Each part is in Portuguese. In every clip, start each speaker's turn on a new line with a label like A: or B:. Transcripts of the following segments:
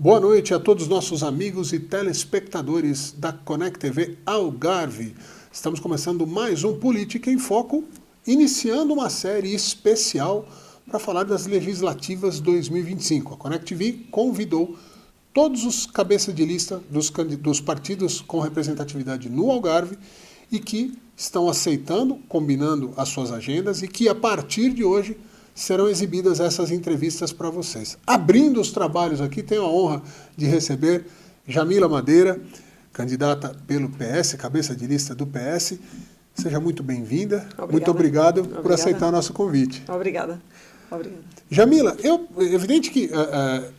A: Boa noite a todos os nossos amigos e telespectadores da Connect TV Algarve. Estamos começando mais um Política em Foco, iniciando uma série especial para falar das legislativas 2025. A Connect TV convidou todos os cabeças de lista dos partidos com representatividade no Algarve e que estão aceitando, combinando as suas agendas e que a partir de hoje serão exibidas essas entrevistas para vocês. Abrindo os trabalhos aqui, tenho a honra de receber Jamila Madeira, candidata pelo PS, cabeça de lista do PS. Seja muito bem-vinda. Muito obrigado por aceitar nosso convite.
B: Obrigada.
A: Jamila, evidente que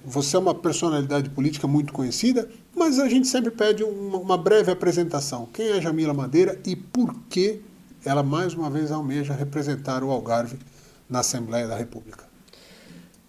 A: você é uma personalidade política muito conhecida, mas a gente sempre pede uma breve apresentação. Quem é Jamila Madeira e por que ela mais uma vez almeja representar o Algarve na Assembleia da República?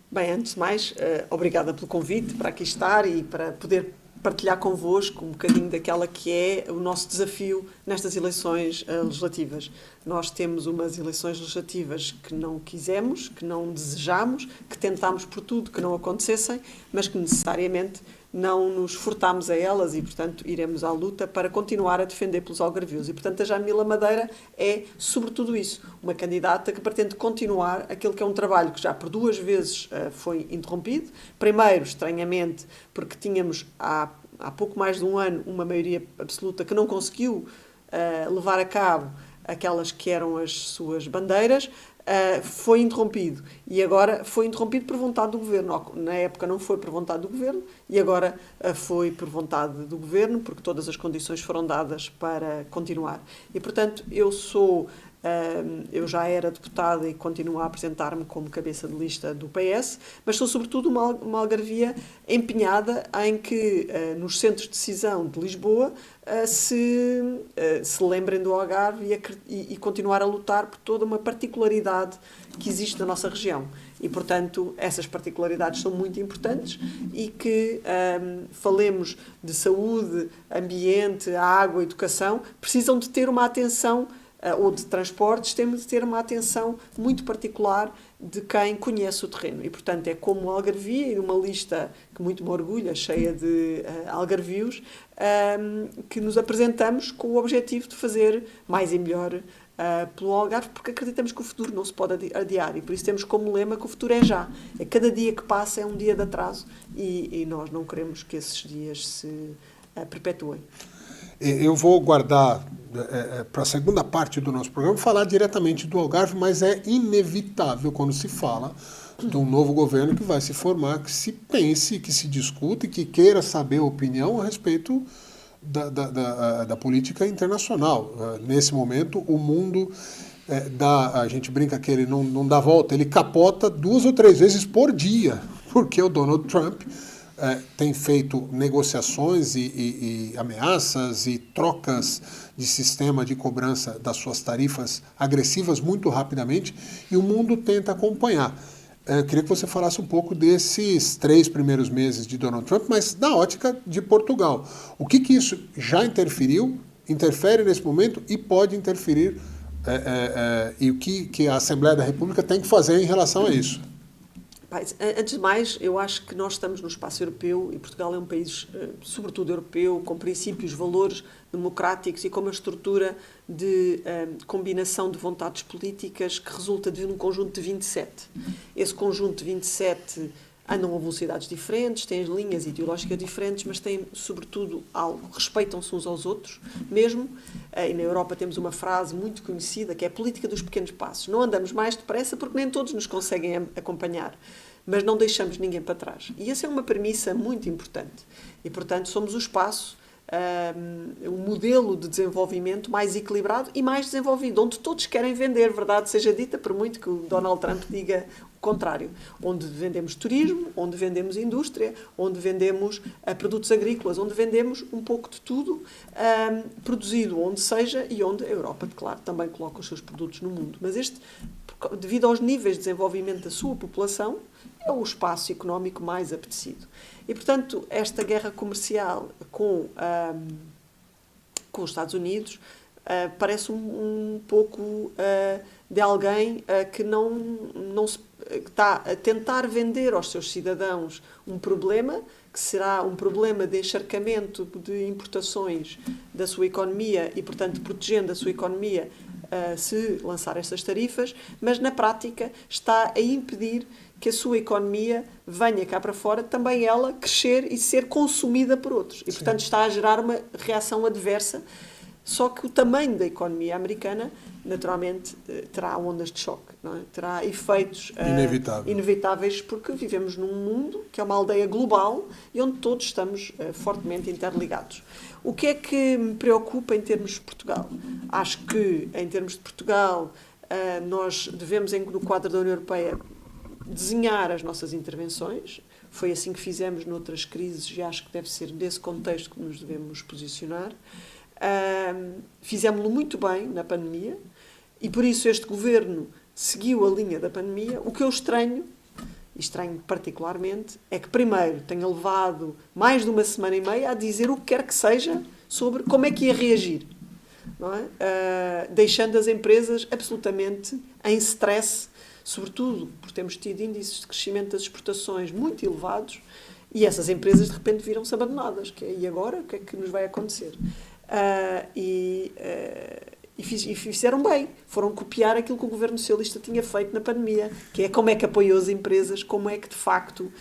B: Bem, antes de mais, obrigada pelo convite para aqui estar e para poder partilhar convosco um bocadinho daquela que é o nosso desafio nestas eleições legislativas. Nós temos umas eleições legislativas que não quisemos, que não desejamos, que tentámos por tudo que não acontecessem, mas que necessariamente não nos furtámos a elas e, portanto, iremos à luta para continuar a defender pelos algarvios. E, portanto, a Jamila Madeira é, sobretudo isso, uma candidata que pretende continuar aquele que é um trabalho que já por duas vezes foi interrompido. Primeiro, estranhamente, porque tínhamos há pouco mais de um ano uma maioria absoluta que não conseguiu levar a cabo aquelas que eram as suas bandeiras. Foi interrompido e agora foi interrompido por vontade do Governo. Na época não foi por vontade do Governo e agora foi por vontade do Governo, porque todas as condições foram dadas para continuar. E, portanto, eu já era deputada e continuo a apresentar-me como cabeça de lista do PS, mas sou sobretudo uma algarvia empenhada em que nos centros de decisão de Lisboa se lembrem do Algarve e continuar a lutar por toda uma particularidade que existe na nossa região. E, portanto, essas particularidades são muito importantes e que falemos de saúde, ambiente, água, educação, precisam de ter uma atenção ou de transportes, temos de ter uma atenção muito particular de quem conhece o terreno. E, portanto, é como algarvia e numa lista que muito me orgulha, cheia de algarvios, que nos apresentamos com o objetivo de fazer mais e melhor pelo Algarve, porque acreditamos que o futuro não se pode adiar e por isso temos como lema que o futuro é já. É cada dia que passa é um dia de atraso e nós não queremos que esses dias se perpetuem.
A: Eu vou guardar para a segunda parte do nosso programa falar diretamente do Algarve, mas é inevitável quando se fala de um novo governo que vai se formar, que se pense, que se discute, que queira saber a opinião a respeito da política internacional. Nesse momento, o mundo a gente brinca que ele não dá volta, ele capota 2 ou 3 vezes por dia, porque o Donald Trump tem feito negociações e ameaças e trocas de sistema de cobrança das suas tarifas agressivas muito rapidamente e o mundo tenta acompanhar. Eu queria que você falasse um pouco desses 3 primeiros meses de Donald Trump, mas na ótica de Portugal. O que isso já interferiu, interfere nesse momento e pode interferir e o que a Assembleia da República tem que fazer em relação a isso?
B: Antes de mais, eu acho que nós estamos no espaço europeu e Portugal é um país, sobretudo europeu, com princípios, valores democráticos e com uma estrutura de combinação de vontades políticas que resulta de um conjunto de 27. Esse conjunto de 27 andam a velocidades diferentes, têm linhas ideológicas diferentes, mas têm, sobretudo, algo, respeitam-se uns aos outros, mesmo. E na Europa temos uma frase muito conhecida, que é a política dos pequenos passos. Não andamos mais depressa porque nem todos nos conseguem acompanhar, mas não deixamos ninguém para trás. E essa é uma premissa muito importante. E, portanto, somos o espaço, um modelo de desenvolvimento mais equilibrado e mais desenvolvido, onde todos querem vender, verdade seja dita, por muito que o Donald Trump diga o contrário. Onde vendemos turismo, onde vendemos indústria, onde vendemos produtos agrícolas, onde vendemos um pouco de tudo, produzido onde seja e onde a Europa, claro, também coloca os seus produtos no mundo. Mas devido aos níveis de desenvolvimento da sua população, é o espaço económico mais apetecido. E, portanto, esta guerra comercial com os Estados Unidos parece um pouco de alguém que que está a tentar vender aos seus cidadãos um problema, que será um problema de encharcamento de importações da sua economia e, portanto, protegendo a sua economia se lançar estas tarifas, mas na prática está a impedir que a sua economia venha cá para fora, também ela crescer e ser consumida por outros. E, portanto, está a gerar uma reação adversa. Só que o tamanho da economia americana, naturalmente, terá ondas de choque, não é? Terá efeitos inevitáveis, porque vivemos num mundo que é uma aldeia global e onde todos estamos fortemente interligados. O que é que me preocupa em termos de Portugal? Acho que, em termos de Portugal, nós devemos, no quadro da União Europeia, desenhar as nossas intervenções. Foi assim que fizemos noutras crises e acho que deve ser nesse contexto que nos devemos posicionar. Fizemos-lo muito bem na pandemia e por isso este governo seguiu a linha da pandemia. O que eu estranho particularmente, é que primeiro tenha levado mais de uma semana e meia a dizer o que quer que seja sobre como é que ia reagir, não é? Deixando as empresas absolutamente em stress, sobretudo porque temos tido índices de crescimento das exportações muito elevados e essas empresas de repente viram-se abandonadas. E agora? O que é que nos vai acontecer? E fizeram bem, foram copiar aquilo que o governo socialista tinha feito na pandemia, que é como é que apoiou as empresas, como é que de facto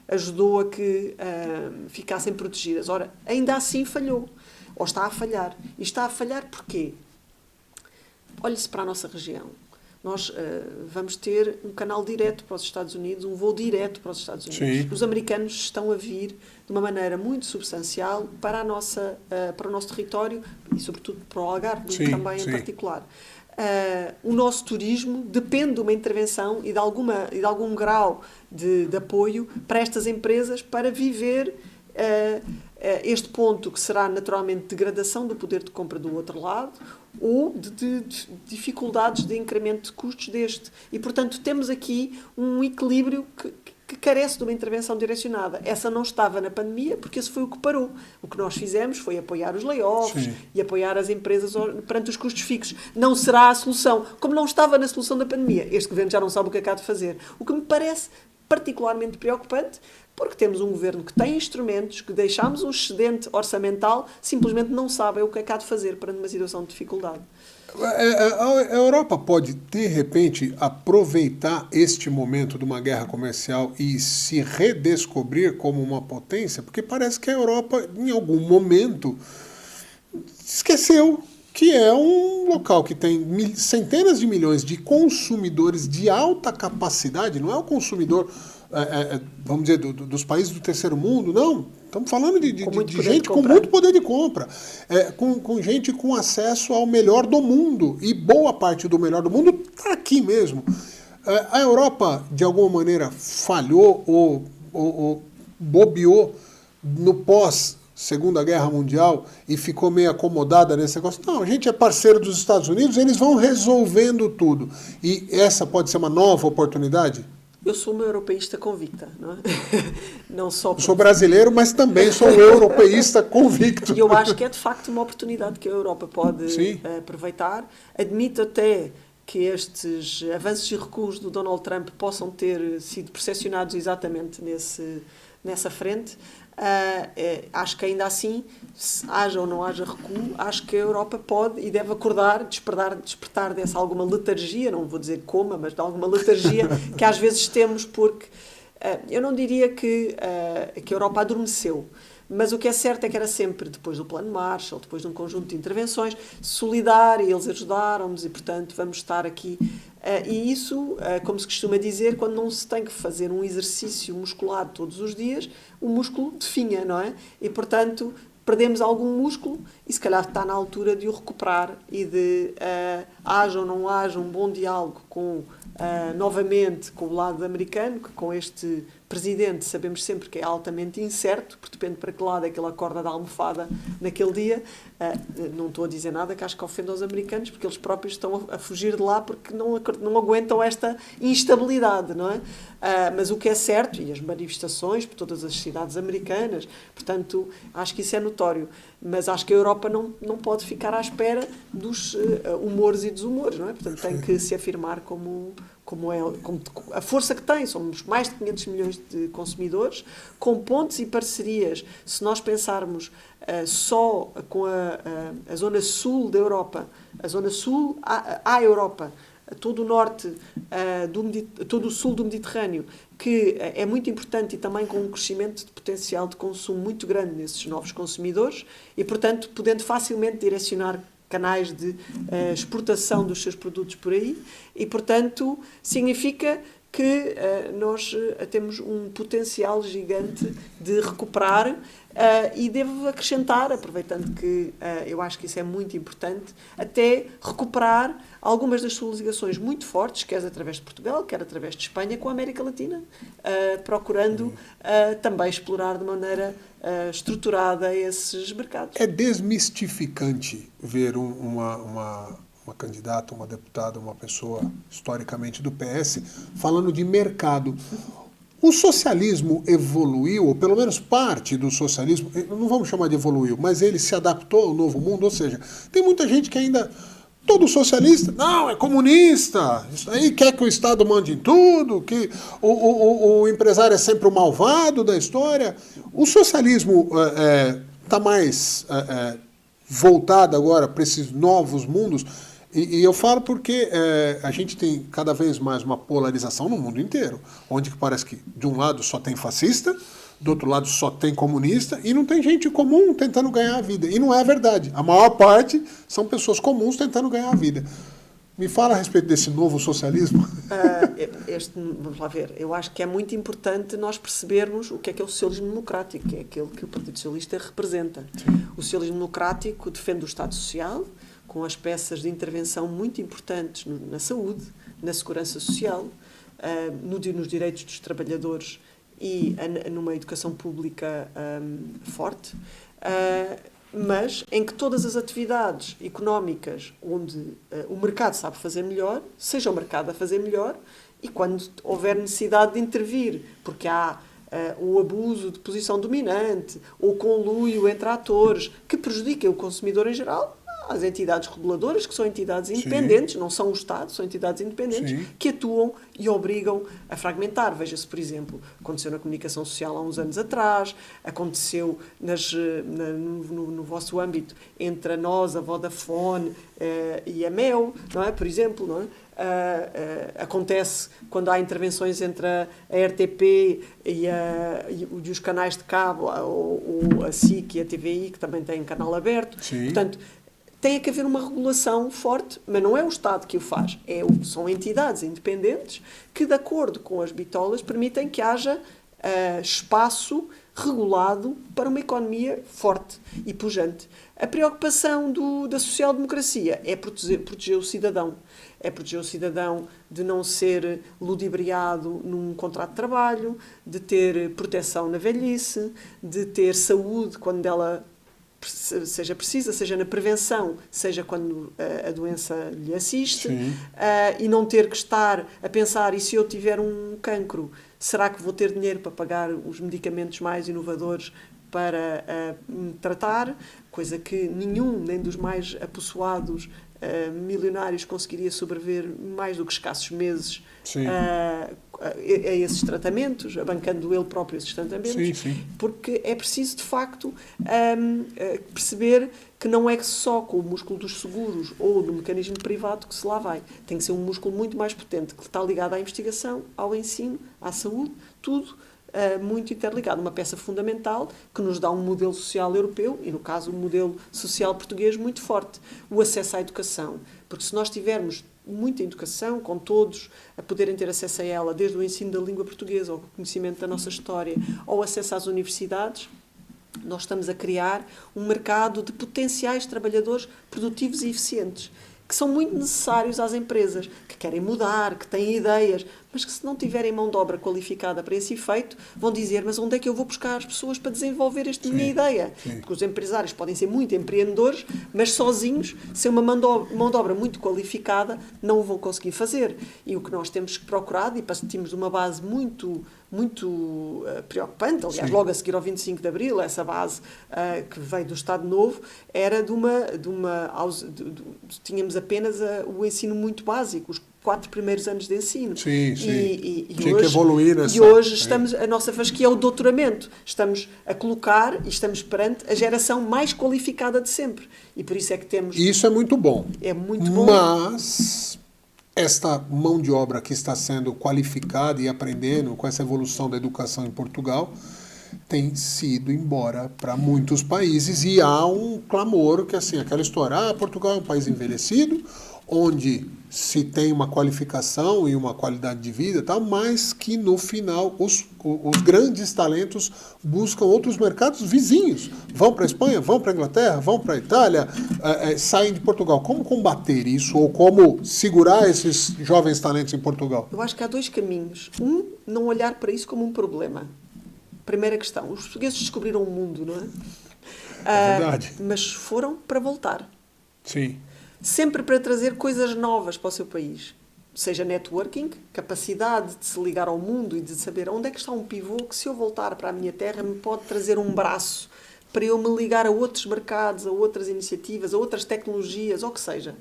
B: ajudou a que ficassem protegidas. Ora, ainda assim falhou, ou está a falhar. E está a falhar porquê? Olhe-se para a nossa região. Nós vamos ter um canal direto para os Estados Unidos, um voo direto para os Estados Unidos. Sim. Os americanos estão a vir de uma maneira muito substancial para o nosso território e, sobretudo, para o Algarve também em particular. O nosso turismo depende de uma intervenção e de algum grau de apoio para estas empresas para viver este ponto que será naturalmente degradação do poder de compra do outro lado ou de dificuldades de incremento de custos deste. E, portanto, temos aqui um equilíbrio que carece de uma intervenção direcionada. Essa não estava na pandemia, porque esse foi o que parou. O que nós fizemos foi apoiar os layoffs e apoiar as empresas perante os custos fixos. Não será a solução. Como não estava na solução da pandemia, este governo já não sabe o que acaba de fazer. O que me parece particularmente preocupante, porque temos um governo que tem instrumentos, que deixámos um excedente orçamental, simplesmente não sabem o que é que há de fazer perante uma situação de dificuldade.
A: A Europa pode, de repente, aproveitar este momento de uma guerra comercial e se redescobrir como uma potência? Porque parece que a Europa, em algum momento, esqueceu que é um local que tem centenas de milhões de consumidores de alta capacidade, não é o consumidor, vamos dizer, dos países do terceiro mundo, não. Estamos falando de gente com muito poder de compra, com gente com acesso ao melhor do mundo, e boa parte do melhor do mundo está aqui mesmo. A Europa, de alguma maneira, falhou ou bobeou no pós-Segunda Guerra Mundial e ficou meio acomodada nesse negócio. Não, a gente é parceiro dos Estados Unidos, eles vão resolvendo tudo. E essa pode ser uma nova oportunidade?
B: Eu sou uma europeísta convicta, não é? Não só porque...
A: Sou brasileiro, mas também sou europeísta convicto.
B: E eu acho que é de facto uma oportunidade que a Europa pode aproveitar. Admito até que estes avanços e recuos do Donald Trump possam ter sido percepcionados exatamente nessa frente. Acho que ainda assim, haja ou não haja recuo, acho que a Europa pode e deve acordar, despertar dessa alguma letargia, não vou dizer coma, mas de alguma letargia que às vezes temos, porque eu não diria que a Europa adormeceu, mas o que é certo é que era sempre, depois do Plano Marshall, depois de um conjunto de intervenções, solidária, eles ajudaram-nos e, portanto, vamos estar aqui. E isso, como se costuma dizer, quando não se tem que fazer um exercício muscular todos os dias, o músculo definha, não é? E, portanto, perdemos algum músculo e, se calhar, está na altura de o recuperar e de, haja ou não haja um bom diálogo novamente com o lado americano, que com este presidente sabemos sempre que é altamente incerto, porque depende para que lado é que ele acorda da almofada naquele dia. Não estou a dizer nada que acho que ofende aos americanos, porque eles próprios estão a fugir de lá porque não aguentam esta instabilidade, não é? Mas o que é certo, e as manifestações por todas as cidades americanas, portanto, acho que isso é notório. Mas acho que a Europa não pode ficar à espera dos humores e desumores, não é? Portanto, tem que se afirmar como a força que tem. Somos mais de 500 milhões de consumidores, com pontes e parcerias. Se nós pensarmos só com a zona sul da Europa, a zona sul à Europa, todo o norte, todo o sul do Mediterrâneo, que é muito importante e também com um crescimento de potencial de consumo muito grande nesses novos consumidores e, portanto, podendo facilmente direcionar canais de exportação dos seus produtos por aí e, portanto, significa que nós temos um potencial gigante de recuperar e devo acrescentar, aproveitando que eu acho que isso é muito importante, até recuperar algumas das suas ligações muito fortes, quer através de Portugal, quer através de Espanha, com a América Latina, procurando também explorar de maneira estruturada esses mercados.
A: É desmistificante ver uma candidata, uma deputada, uma pessoa historicamente do PS, falando de mercado. O socialismo evoluiu, ou pelo menos parte do socialismo, não vamos chamar de evoluiu, mas ele se adaptou ao novo mundo, ou seja, tem muita gente que ainda, todo socialista, não, é comunista, isso aí quer que o Estado mande em tudo, que o empresário é sempre o malvado da história. O socialismo está mais voltado agora para esses novos mundos. E eu falo porque a gente tem cada vez mais uma polarização no mundo inteiro, onde parece que de um lado só tem fascista, do outro lado só tem comunista, e não tem gente comum tentando ganhar a vida. E não é a verdade. A maior parte são pessoas comuns tentando ganhar a vida. Me fala a respeito desse novo socialismo.
B: Vamos lá ver. Eu acho que é muito importante nós percebermos o que é o socialismo democrático, que é aquele que o Partido Socialista representa. Sim. O socialismo democrático defende o Estado Social, com as peças de intervenção muito importantes na saúde, na segurança social, nos direitos dos trabalhadores e numa educação pública forte, mas em que todas as atividades económicas onde o mercado sabe fazer melhor, seja o mercado a fazer melhor, e quando houver necessidade de intervir, porque há o abuso de posição dominante ou conluio entre atores que prejudiquem o consumidor em geral, as entidades reguladoras, que são entidades independentes, sim, não são o Estado, são entidades independentes, sim, que atuam e obrigam a fragmentar. Veja-se, por exemplo, aconteceu na comunicação social há uns anos atrás, aconteceu no vosso âmbito entre a nós, a Vodafone e a Mel, não é? Por exemplo, não é? Acontece quando há intervenções entre a RTP e os canais de cabo, ou a SIC e a TVI, que também têm canal aberto. Sim. Portanto, tem que haver uma regulação forte, mas não é o Estado que o faz, são entidades independentes que, de acordo com as bitolas, permitem que haja espaço regulado para uma economia forte e pujante. A preocupação da social-democracia é proteger o cidadão. É proteger o cidadão de não ser ludibriado num contrato de trabalho, de ter proteção na velhice, de ter saúde quando ela seja precisa, seja na prevenção, seja quando a doença lhe assiste, e não ter que estar a pensar, e se eu tiver um cancro, será que vou ter dinheiro para pagar os medicamentos mais inovadores para me tratar? Coisa que nenhum, nem dos mais apossoados milionários conseguiria sobreviver mais do que escassos meses a esses tratamentos, bancando ele próprio esses tratamentos, porque é preciso, de facto, perceber que não é só com o músculo dos seguros ou no mecanismo privado que se lá vai. Tem que ser um músculo muito mais potente, que está ligado à investigação, ao ensino, à saúde, tudo muito interligado. Uma peça fundamental que nos dá um modelo social europeu e, no caso, um modelo social português muito forte. O acesso à educação. Porque se nós tivermos muita educação, com todos a poderem ter acesso a ela, desde o ensino da língua portuguesa, ao conhecimento da nossa história, ao acesso às universidades, nós estamos a criar um mercado de potenciais trabalhadores produtivos e eficientes. que são muito necessários às empresas, que querem mudar, que têm ideias, mas que se não tiverem mão de obra qualificada para esse efeito, vão dizer, mas onde é que eu vou buscar as pessoas para desenvolver esta minha ideia? Porque os empresários podem ser muito empreendedores, mas sozinhos, sem uma mão de obra muito qualificada, não o vão conseguir fazer. E o que nós temos procurado, e partimos de uma base muito preocupante, aliás, logo a seguir ao 25 de Abril, essa base que veio do Estado Novo, era tínhamos apenas o ensino muito básico, os 4 primeiros anos de ensino.
A: Sim.
B: E
A: tinha
B: hoje,
A: que evoluir nessa.
B: E hoje a nossa fasquia é o doutoramento. Estamos a colocar e estamos perante a geração mais qualificada de sempre. E por isso é que temos...
A: Isso é muito bom.
B: É muito bom.
A: Mas esta mão de obra que está sendo qualificada e aprendendo com essa evolução da educação em Portugal tem sido embora para muitos países e há um clamor que assim, aquela história, Portugal é um país envelhecido, onde se tem uma qualificação e uma qualidade de vida, tal, mas que no final os grandes talentos buscam outros mercados vizinhos. Vão para a Espanha, vão para a Inglaterra, vão para a Itália, saem de Portugal. Como combater isso ou como segurar esses jovens talentos em Portugal?
B: Eu acho que há 2 caminhos. Não olhar para isso como um problema. Primeira questão, os portugueses descobriram o mundo, não é?
A: É verdade.
B: Mas foram para voltar.
A: Sim.
B: Sempre para trazer coisas novas para o seu país. Seja networking, capacidade de se ligar ao mundo e de saber onde é que está um pivô que, se eu voltar para a minha terra, me pode trazer um braço para eu me ligar a outros mercados, a outras iniciativas, a outras tecnologias, ou o que seja.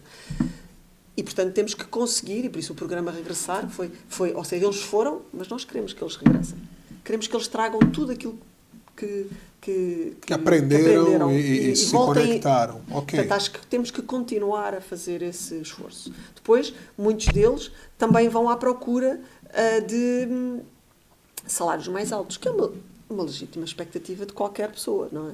B: E, portanto, temos que conseguir, e por isso o programa Regressar foi, ou seja, eles foram, mas nós queremos que eles regressem. Queremos que eles tragam tudo aquilo que
A: aprenderam e se
B: voltem,
A: conectaram. Okay.
B: Portanto, acho que temos que continuar a fazer esse esforço. Depois, muitos deles também vão à procura de salários mais altos, que é uma legítima expectativa de qualquer pessoa, não é?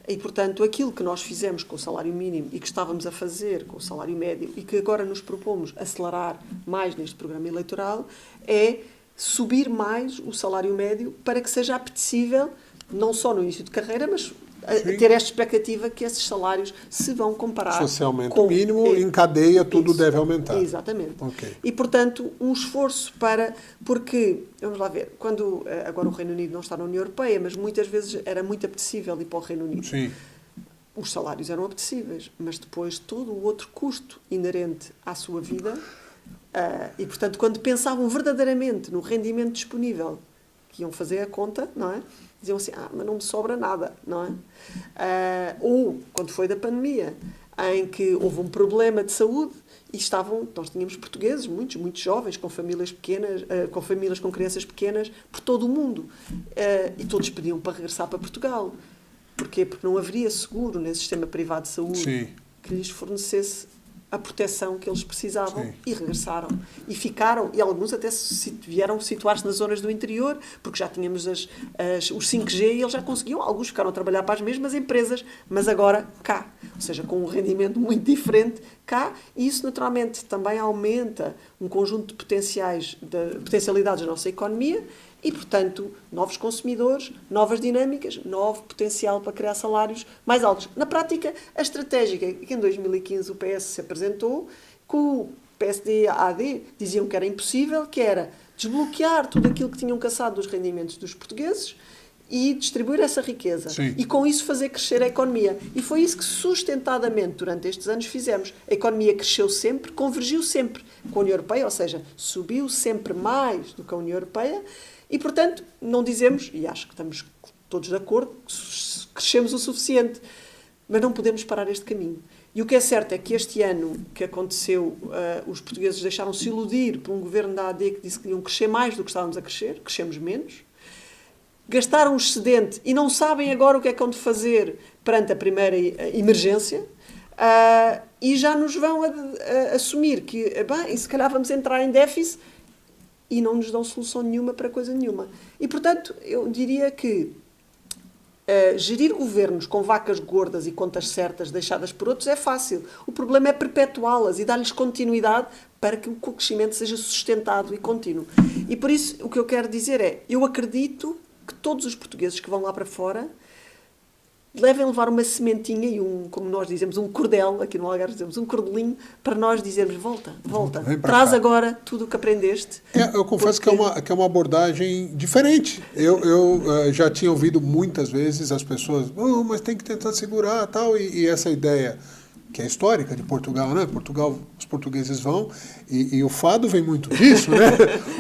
B: E, portanto, aquilo que nós fizemos com o salário mínimo e que estávamos a fazer com o salário médio e que agora nos propomos acelerar mais neste programa eleitoral é subir mais o salário médio para que seja apetecível, não só no início de carreira, mas ter esta expectativa que esses salários se vão comparar
A: socialmente
B: com...
A: o mínimo, em cadeia tudo deve aumentar.
B: Exatamente.
A: Okay.
B: E, portanto, um esforço para... Porque, vamos lá ver, quando agora o Reino Unido não está na União Europeia, mas muitas vezes era muito apetecível ir para o Reino Unido.
A: Sim.
B: Os salários eram apetecíveis, mas depois todo o outro custo inerente à sua vida... e, portanto, quando pensavam verdadeiramente no rendimento disponível que iam fazer a conta, não é? Diziam assim, mas não me sobra nada, não é? Ou, quando foi da pandemia, em que houve um problema de saúde e nós tínhamos portugueses, muitos jovens, com famílias pequenas, com crianças pequenas, por todo o mundo. E todos pediam para regressar para Portugal. Porquê? Porque não haveria seguro nesse sistema privado de saúde que lhes fornecesse a proteção que eles precisavam. E regressaram. E ficaram, e alguns até vieram situar-se nas zonas do interior, porque já tínhamos os 5G e eles já conseguiam. Alguns ficaram a trabalhar para as mesmas empresas, mas agora cá. Ou seja, com um rendimento muito diferente cá. E isso, naturalmente, também aumenta um conjunto de potencialidades da nossa economia e, portanto, novos consumidores, novas dinâmicas, novo potencial para criar salários mais altos. Na prática, a estratégia que em 2015 o PS se apresentou, que o PSD-AD diziam que era impossível, que era desbloquear tudo aquilo que tinham caçado dos rendimentos dos portugueses e distribuir essa riqueza. E com isso fazer crescer a economia. E foi isso que sustentadamente durante estes anos fizemos. A economia cresceu sempre, convergiu sempre com a União Europeia, ou seja, subiu sempre mais do que a União Europeia. E, portanto, não dizemos, e acho que estamos todos de acordo, que crescemos o suficiente, mas não podemos parar este caminho. E o que é certo é que este ano que aconteceu, os portugueses deixaram-se iludir por um governo da AD que disse que iam crescer mais do que estávamos a crescer, crescemos menos, gastaram o excedente e não sabem agora o que é que hão de fazer perante a primeira emergência, e já nos vão assumir que, se calhar vamos entrar em déficit, e não nos dão solução nenhuma para coisa nenhuma. E, portanto, eu diria que gerir governos com vacas gordas e contas certas deixadas por outros é fácil. O problema é perpetuá-las e dar-lhes continuidade para que o crescimento seja sustentado e contínuo. E, por isso, o que eu quero dizer é, eu acredito que todos os portugueses que vão lá para fora devem levar uma sementinha e como nós dizemos, um cordel, aqui no Algarve dizemos um cordelinho, para nós dizermos, volta, traz
A: cá.
B: Agora tudo o que aprendeste.
A: Eu confesso que é uma abordagem diferente. Eu já tinha ouvido muitas vezes as pessoas, mas tem que tentar segurar tal, e essa ideia que é histórica de Portugal, né? Portugal, os portugueses vão, e o fado vem muito disso, né?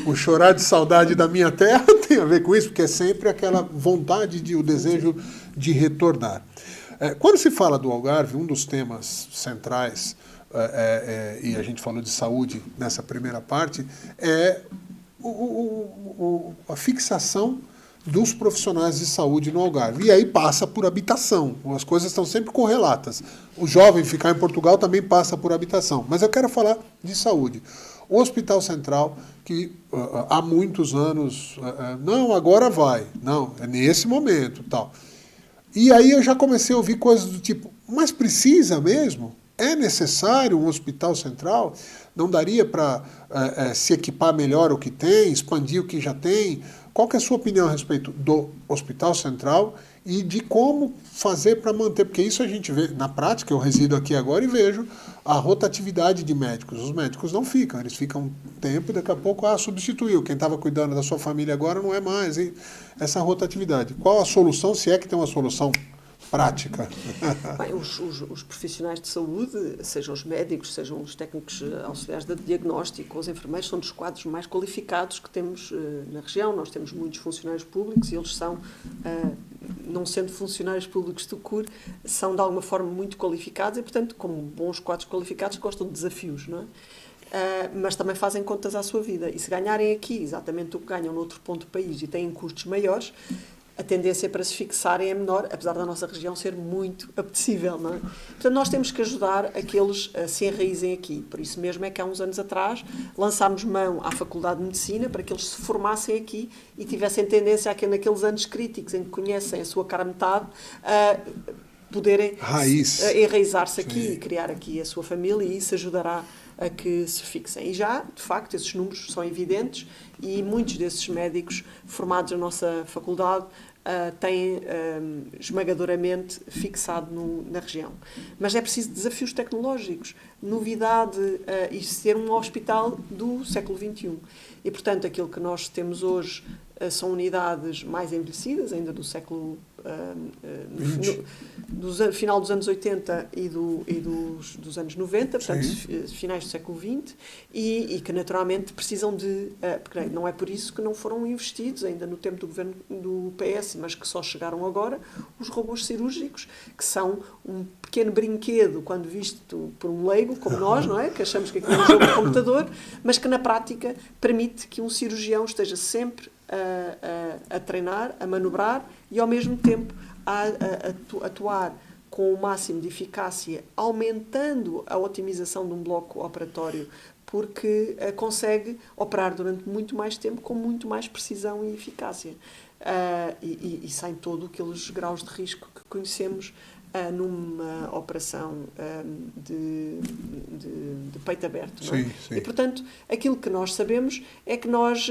A: O chorar de saudade da minha terra tem a ver com isso, porque é sempre aquela vontade, o desejo de retornar. Quando se fala do Algarve, um dos temas centrais, e a gente falou de saúde nessa primeira parte, é a fixação dos profissionais de saúde no Algarve. E aí passa por habitação. As coisas estão sempre correlatas. O jovem ficar em Portugal também passa por habitação. Mas eu quero falar de saúde. O Hospital Central, que há muitos anos, não, agora vai. Não, é nesse momento, tal. E aí eu já comecei a ouvir coisas do tipo, mas precisa mesmo? É necessário um hospital central? Não daria para se equipar melhor o que tem, expandir o que já tem? Qual que é a sua opinião a respeito do Hospital Central e de como fazer para manter? Porque isso a gente vê na prática, eu resido aqui agora e vejo a rotatividade de médicos. Os médicos não ficam, eles ficam um tempo e daqui a pouco substituiu. Quem estava cuidando da sua família agora não é mais. E essa rotatividade. Qual a solução, se é que tem uma solução prática?
B: Bem, os profissionais de saúde, sejam os médicos, sejam os técnicos auxiliares de diagnóstico, os enfermeiros, são dos quadros mais qualificados que temos na região. Nós temos muitos funcionários públicos e eles são, não sendo funcionários públicos do CUR, são de alguma forma muito qualificados e, portanto, como bons quadros qualificados, gostam de desafios, não é? Mas também fazem contas à sua vida. E se ganharem aqui exatamente o que ganham noutro ponto do país e têm custos maiores, a tendência para se fixarem é menor, apesar da nossa região ser muito apetecível, não é? Portanto, nós temos que ajudar aqueles a se enraizem aqui. Por isso mesmo é que há uns anos atrás lançámos mão à Faculdade de Medicina para que eles se formassem aqui e tivessem tendência a que naqueles anos críticos em que conhecem a sua cara metade, poderem enraizar-se aqui e criar aqui a sua família, e isso ajudará a que se fixem. E já, de facto, esses números são evidentes e muitos desses médicos formados na nossa faculdade têm esmagadoramente fixado na região. Mas é preciso desafios tecnológicos, novidade, e ser um hospital do século XXI. E, portanto, aquilo que nós temos hoje são unidades mais envelhecidas, ainda do século final dos anos 80 e dos anos 90, portanto, finais do século XX, e que naturalmente precisam porque não é por isso que não foram investidos ainda no tempo do governo do PS, mas que só chegaram agora, os robôs cirúrgicos, que são um pequeno brinquedo quando visto por um leigo, como nós, não é? Que achamos que aquilo é um jogo de computador, mas que na prática permite que um cirurgião esteja sempre a treinar, a manobrar e ao mesmo tempo a atuar com o máximo de eficácia, aumentando a otimização de um bloco operatório, porque consegue operar durante muito mais tempo com muito mais precisão e eficácia. E sem todos aqueles graus de risco que conhecemos numa operação de peito aberto. Não é?
A: Sim.
B: E, portanto, aquilo que nós sabemos é que nós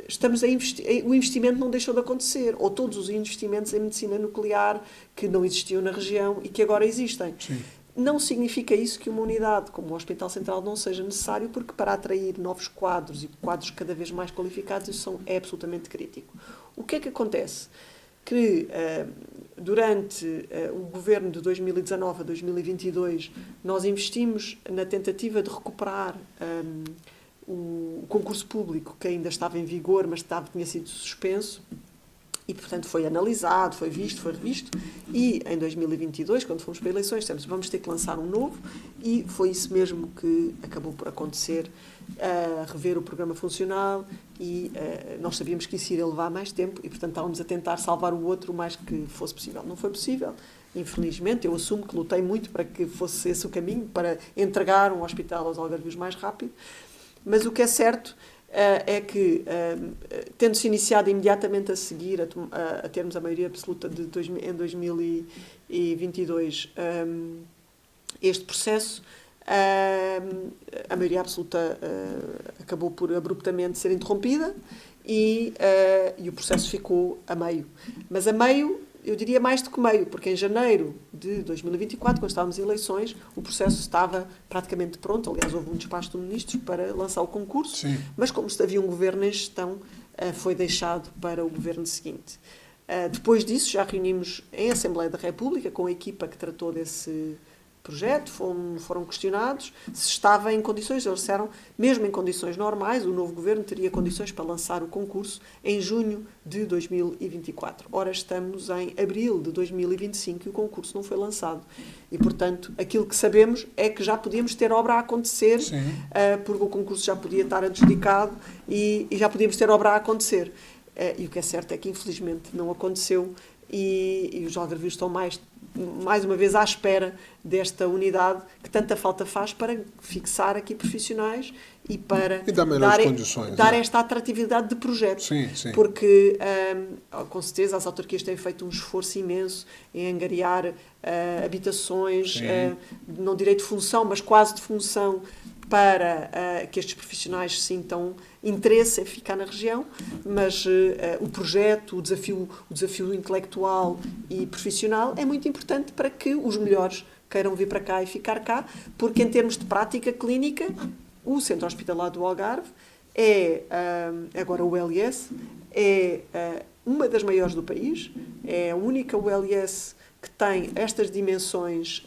B: estamos a investir, o investimento não deixou de acontecer, ou todos os investimentos em medicina nuclear que não existiam na região e que agora existem.
A: Sim.
B: Não significa isso que uma unidade como o Hospital Central não seja necessário, porque para atrair novos quadros e quadros cada vez mais qualificados, isso é absolutamente crítico. O que é que acontece? Que durante o governo de 2019 a 2022 nós investimos na tentativa de recuperar o concurso público que ainda estava em vigor, mas tinha sido suspenso, e portanto foi analisado, foi visto, foi revisto, e em 2022, quando fomos para eleições, dissemos, vamos ter que lançar um novo, e foi isso mesmo que acabou por acontecer, rever o programa funcional, e nós sabíamos que isso iria levar mais tempo, e portanto estávamos a tentar salvar o outro o mais que fosse possível. Não foi possível, infelizmente. Eu assumo que lutei muito para que fosse esse o caminho, para entregar um hospital aos algarvios mais rápido, mas o que é certo é que, tendo-se iniciado imediatamente a seguir, a termos a maioria absoluta em 2022, este processo, a maioria absoluta acabou por abruptamente ser interrompida e o processo ficou a meio. Mas a meio eu diria mais do que meio, porque em janeiro de 2024, quando estávamos em eleições, o processo estava praticamente pronto. Aliás, houve um despacho do Ministro para lançar o concurso,
A: Sim.
B: mas como havia um governo em gestão, foi deixado para o governo seguinte. Depois disso, já reunimos em Assembleia da República com a equipa que tratou desse projeto, foram questionados se estava em condições. Eles disseram, mesmo em condições normais, o novo governo teria condições para lançar o concurso em junho de 2024. Ora, estamos em abril de 2025 e o concurso não foi lançado. E, portanto, aquilo que sabemos é que já podíamos ter obra a acontecer, porque o concurso já podia estar adjudicado e já podíamos ter obra a acontecer. E o que é certo é que, infelizmente, não aconteceu e os algarvios estão mais uma vez à espera desta unidade que tanta falta faz para fixar aqui profissionais e para dar esta atratividade de projeto.
A: Sim.
B: Porque, com certeza, as autarquias têm feito um esforço imenso em angariar habitações, não direi de função, mas quase de função, para que estes profissionais sintam interesse em ficar na região, mas o projeto, o desafio intelectual e profissional é muito importante para que os melhores queiram vir para cá e ficar cá, porque em termos de prática clínica, o Centro Hospitalar do Algarve agora o ULS, é uma das maiores do país, é a única ULS que tem estas dimensões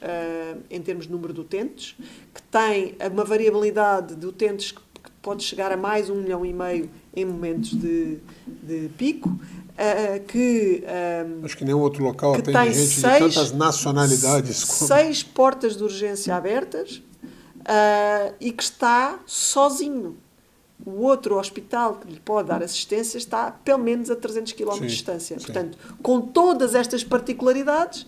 B: em termos de número de utentes, que tem uma variabilidade de utentes que pode chegar a mais 1,5 milhão em momentos de pico,
A: acho que nenhum outro local tem gente de tantas nacionalidades.
B: 6 portas de urgência abertas e que está sozinho. O outro hospital que lhe pode dar assistência está pelo menos a 300 km de distância. Portanto, com todas estas particularidades,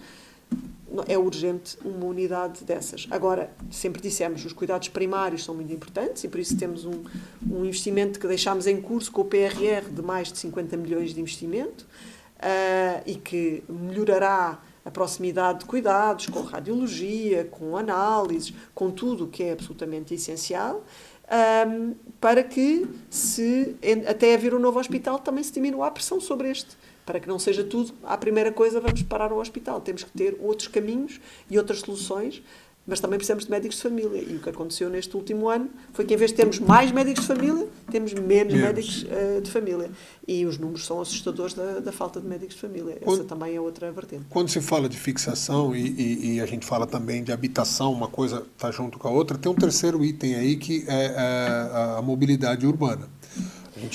B: é urgente uma unidade dessas. Agora, sempre dissemos, os cuidados primários são muito importantes e por isso temos um investimento que deixámos em curso com o PRR de mais de 50 milhões de investimento e que melhorará a proximidade de cuidados, com radiologia, com análises, com tudo o que é absolutamente essencial, para que, até haver um novo hospital, também se diminua a pressão sobre este. Para que não seja tudo, a primeira coisa, vamos parar o hospital. Temos que ter outros caminhos e outras soluções, mas também precisamos de médicos de família. E o que aconteceu neste último ano foi que, em vez de termos mais médicos de família, temos menos médicos de família. E os números são assustadores da falta de médicos de família. Essa também é outra vertente.
A: Quando se fala de fixação e a gente fala também de habitação, uma coisa está junto com a outra, tem um terceiro item aí que é a mobilidade urbana.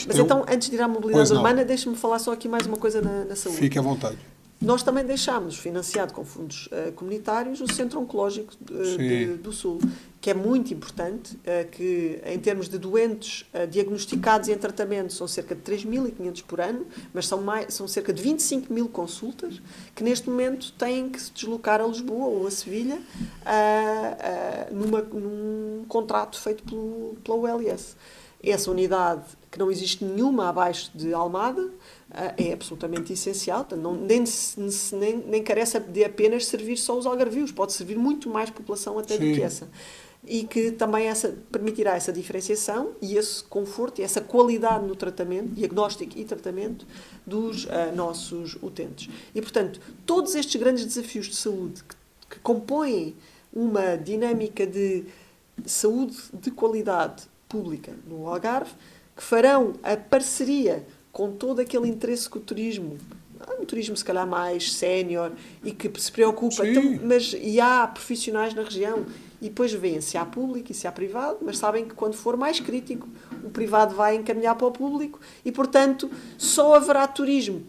B: Mas então, antes de ir à mobilidade urbana, deixe-me falar só aqui mais uma coisa na saúde.
A: Fique à vontade.
B: Nós também deixámos, financiado com fundos comunitários, o Centro Oncológico do Sul, que é muito importante, que em termos de doentes diagnosticados e em tratamento são cerca de 3.500 por ano, mas são cerca de 25 mil consultas, que neste momento têm que se deslocar a Lisboa ou a Sevilha num contrato feito pela ULS. Essa unidade, que não existe nenhuma abaixo de Almada, é absolutamente essencial, nem carece de apenas servir só os algarvios, pode servir muito mais população até do que essa. E que também permitirá essa diferenciação e esse conforto e essa qualidade no tratamento, diagnóstico e tratamento dos nossos utentes. E, portanto, todos estes grandes desafios de saúde que compõem uma dinâmica de saúde de qualidade pública no Algarve, que farão a parceria com todo aquele interesse que o turismo, um turismo se calhar mais sénior e que se preocupa, e há profissionais na região, e depois veem se há público e se há privado, mas sabem que quando for mais crítico, o privado vai encaminhar para o público e, portanto, só haverá turismo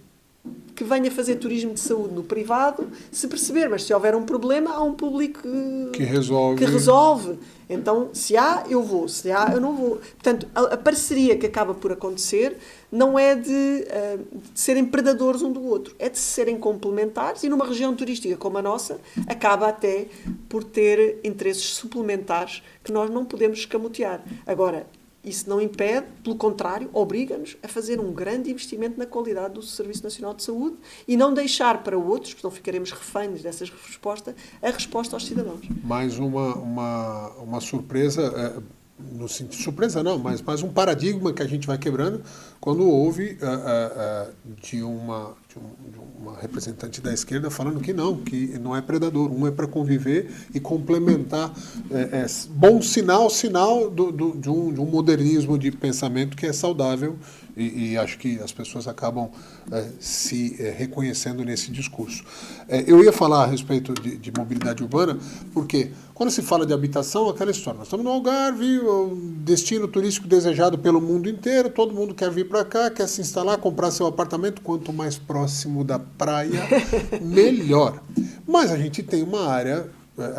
B: que venha fazer turismo de saúde no privado, se perceber, mas se houver um problema, há um público que resolve. Então, se há, eu vou, se há, eu não vou. Portanto, a parceria que acaba por acontecer não é de serem predadores um do outro, é de serem complementares e numa região turística como a nossa, acaba até por ter interesses suplementares que nós não podemos escamotear. Agora, isso não impede, pelo contrário, obriga-nos a fazer um grande investimento na qualidade do Serviço Nacional de Saúde e não deixar para outros, porque não ficaremos reféns dessas respostas, a resposta aos cidadãos.
A: Mais uma surpresa, surpresa não, mas um paradigma que a gente vai quebrando quando houve de uma representante da esquerda falando que não é predador, um é para conviver e complementar. Bom sinal de um modernismo de pensamento que é saudável e acho que as pessoas acabam se reconhecendo nesse discurso. Eu ia falar a respeito de mobilidade urbana, porque quando se fala de habitação, aquela história, nós estamos no Algarve, o destino turístico desejado pelo mundo inteiro, todo mundo quer vir para cá, quer se instalar, comprar seu apartamento, quanto mais próximo da praia, melhor. Mas a gente tem uma área